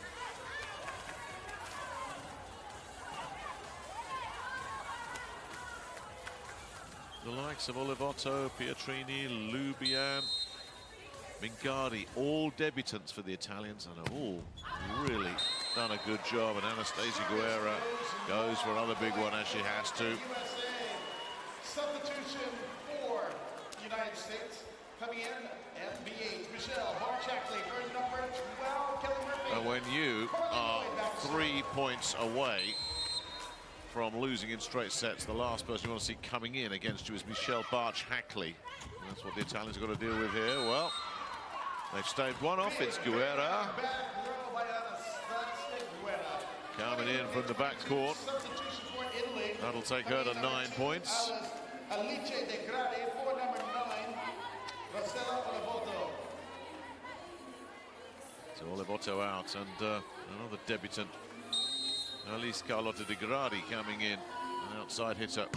Speaker 1: The likes of Olivotto, Pietrini, Lubian, Mingardi, all debutants for the Italians, and have all really done a good job. And Anastasia Guerra goes for another big one, as she has to.
Speaker 4: Substitution for United States. Coming in, MBH, Michelle Barchackley for number 12, Kelly Murphy.
Speaker 1: And when you are 3 points away from losing in straight sets, the last person you want to see coming in against you is Michelle Barch-Hackley. That's what the Italians have got to deal with here. Well, they've staved one off. It's Guerra coming in from the back court. That'll take her to 9 points.
Speaker 4: Alice De Grade for number 9.
Speaker 1: So Olivotto out, and another debutant, Alice Carlotta De Gradi, coming in, an outside hitter.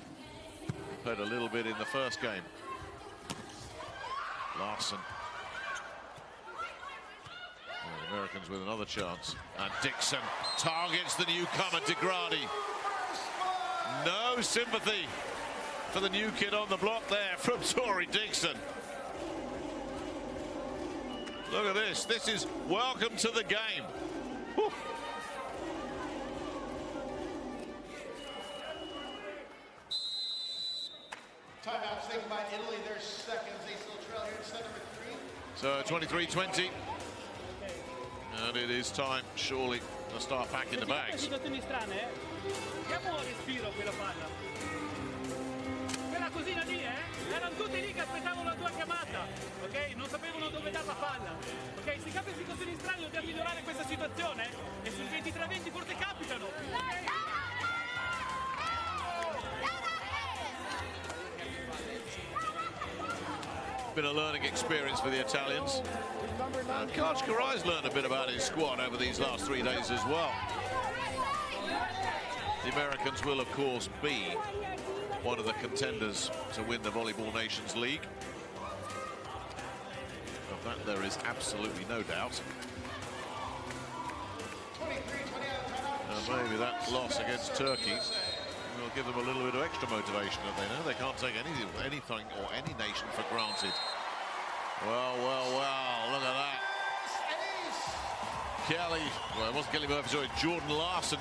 Speaker 1: Played a little bit in the first game. Larson. Well, the Americans with another chance. And Dixon targets the newcomer, De Gradi. No sympathy for the new kid on the block there from Tori Dixon. Look at this. This is welcome to the game. Whew.
Speaker 4: Timeout taken by Italy. Their seconds. They still trail here in set number 3.
Speaker 1: So 23-20. And it is time, surely, to start packing the bags.
Speaker 6: Situazioni strane, eh? Diamo un respiro a quella palla. Quella cosina lì, erano tutti lì che aspettavano la tua chiamata, ok? Non sapevano dove dare la palla, ok? Se capita situazioni strane dobbiamo migliorare questa situazione e sul 23-20 forse capitano.
Speaker 1: Been a learning experience for the Italians. Coach Karai's learned a bit about his squad over these last 3 days as well. The Americans will, of course, be one of the contenders to win the Volleyball Nations League. Of that there is absolutely no doubt. And maybe that loss against Turkey will give them a little bit of extra motivation, that they know they can't take anything or any nation for granted. Well, look at that. Kelly, well, it wasn't Kelly Murphy, sorry, Jordan Larson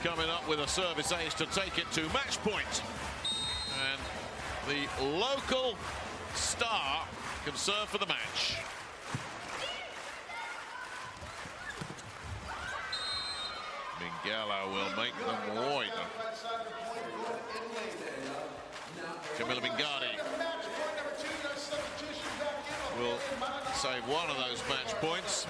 Speaker 1: coming up with a service ace to take it to match point. And the local star can serve for the match. Mingallo will make them void. Camilla Mingardi will save one of those match points.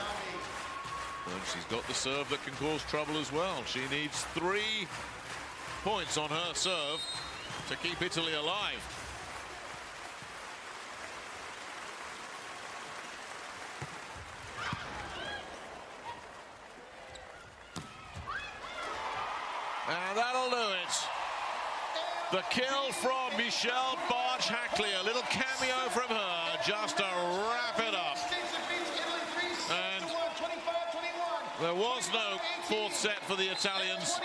Speaker 1: And she's got the serve that can cause trouble as well. She needs 3 points on her serve to keep Italy alive. And that'll do it. The kill from Michelle Barge-Hackley. A little cameo from her just to wrap it up. And there was no 4th set for the Italians.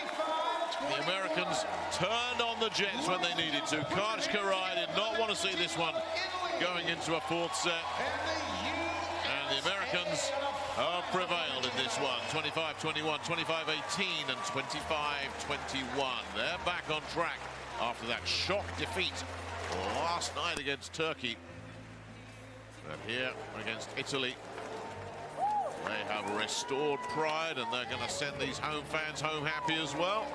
Speaker 1: The Americans turned on the Jets when they needed to. Coach Karai did not want to see this one going into a 4th set. And the Americans have prevailed in this one. 25-21, 25-18 and 25-21. They're back on track after that shock defeat last night against Turkey. But here against Italy, they have restored pride and they're going to send these home fans home happy as well.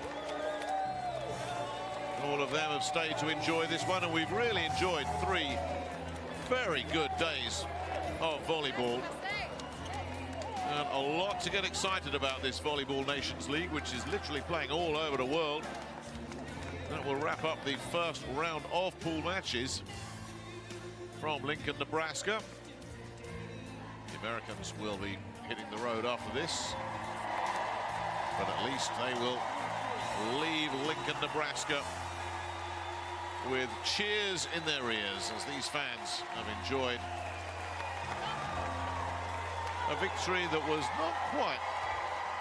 Speaker 1: All of them have stayed to enjoy this one, and we've really enjoyed 3 very good days of volleyball. And a lot to get excited about this Volleyball Nations League, which is literally playing all over the world. That will wrap up the first round of pool matches from Lincoln, Nebraska. The Americans will be hitting the road after this, but at least they will leave Lincoln, Nebraska with cheers in their ears as these fans have enjoyed a victory that was not quite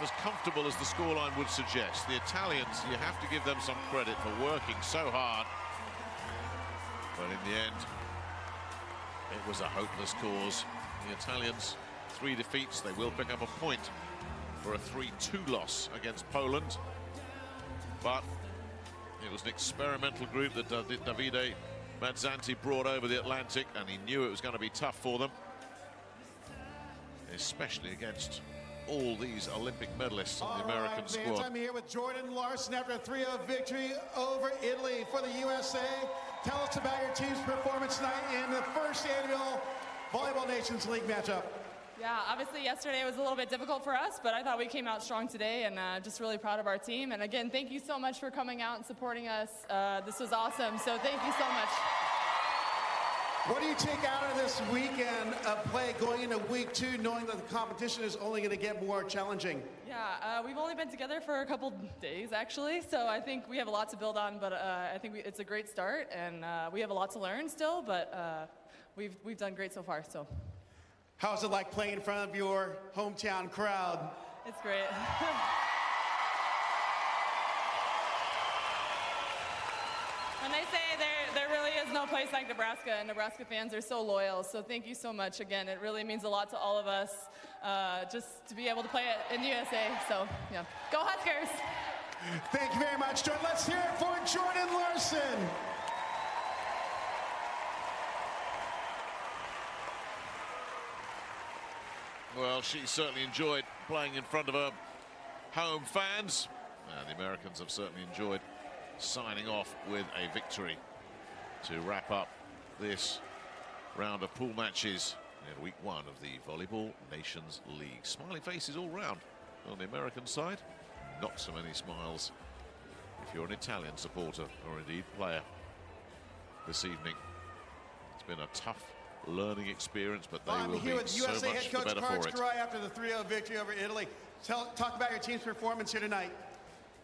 Speaker 1: as comfortable as the scoreline would suggest. The Italians, you have to give them some credit for working so hard, but in the end it was a hopeless cause. The Italians, 3 defeats. They will pick up a point for a 3-2 loss against Poland, but it was an experimental group that Davide Mazzanti brought over the Atlantic, and he knew it was going to be tough for them, especially against all these Olympic medalists on the American squad.
Speaker 3: I'm here with Jordan Larson after a 3-0 victory over Italy for the USA. Tell us about your team's performance tonight in the first annual Volleyball Nations League matchup.
Speaker 8: Yeah, obviously yesterday was a little bit difficult for us, but I thought we came out strong today, and just really proud of our team. And again, thank you so much for coming out and supporting us. This was awesome, so thank you so much.
Speaker 3: What do you take out of this weekend of play going into week 2, knowing that the competition is only going to get more challenging?
Speaker 8: Yeah, we've only been together for a couple days, actually, so I think we have a lot to build on, but I think it's a great start, and we have a lot to learn still, but we've done great so far. So,
Speaker 3: how's it like playing in front of your hometown crowd?
Speaker 8: It's great. When they say there really is no place like Nebraska, and Nebraska fans are so loyal, so thank you so much. Again, it really means a lot to all of us just to be able to play it in the USA. So, yeah, go Huskers!
Speaker 3: Thank you very much, Jordan. Let's hear it for Jordan Larson.
Speaker 1: Well, she certainly enjoyed playing in front of her home fans. The Americans have certainly enjoyed signing off with a victory to wrap up this round of pool matches in week 1 of the Volleyball Nations League. Smiling faces all round on the American side. Not so many smiles if you're an Italian supporter or indeed player this evening. It's been a tough learning experience, but they will
Speaker 3: here
Speaker 1: be
Speaker 3: with
Speaker 1: so
Speaker 3: USA
Speaker 1: much
Speaker 3: head
Speaker 1: the
Speaker 3: coach
Speaker 1: better for it.
Speaker 3: Karai after the 3-0 victory over Italy. Talk about your team's performance here tonight.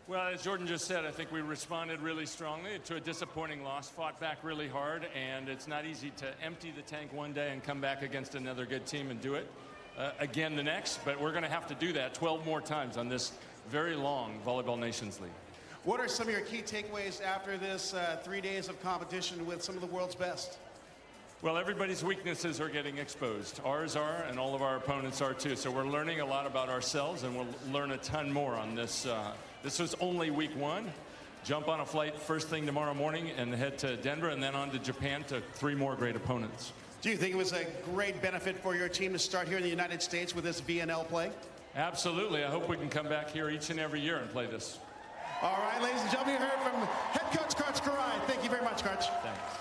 Speaker 7: Well, as Jordan just said, I think we responded really strongly to a disappointing loss, fought back really hard, and it's not easy to empty the tank one day and come back against another good team and do it again the next, but we're going to have to do that 12 more times on this very long Volleyball Nations League.
Speaker 3: What are some of your key takeaways after this 3 days of competition with some of the world's best?
Speaker 7: Well, everybody's weaknesses are getting exposed. Ours are, and all of our opponents are too. So we're learning a lot about ourselves, and we'll learn a ton more on this. This was only week 1. Jump on a flight first thing tomorrow morning and head to Denver and then on to Japan to 3 more great opponents.
Speaker 3: Do you think it was a great benefit for your team to start here in the United States with this VNL play?
Speaker 7: Absolutely. I hope we can come back here each and every year and play this.
Speaker 3: All right, ladies and gentlemen, you heard from head coach Karai. Thank you very much, Coach.
Speaker 7: Thanks.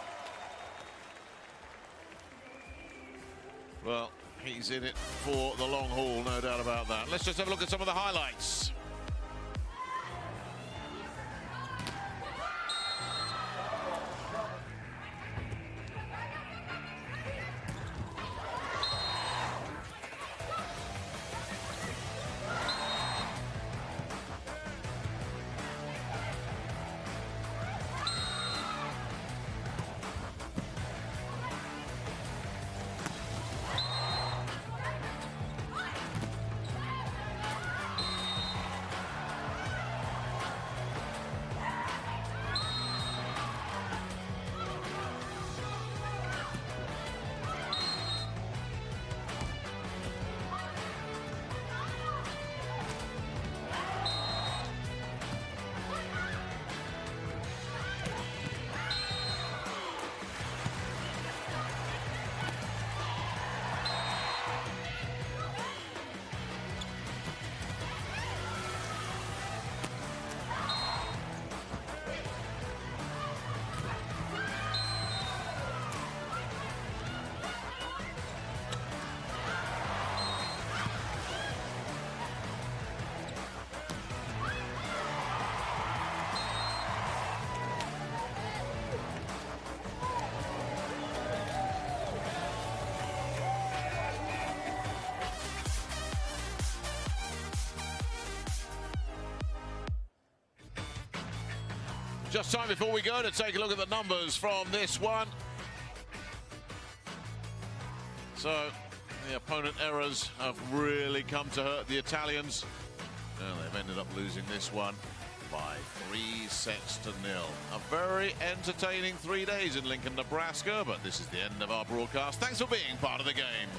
Speaker 1: Well, he's in it for the long haul, no doubt about that. Let's just have a look at some of the highlights. Just time before we go to take a look at the numbers from this one. So the opponent errors have really come to hurt the Italians. And they've ended up losing this one by 3-0. A very entertaining 3 days in Lincoln, Nebraska, but this is the end of our broadcast. Thanks for being part of the game.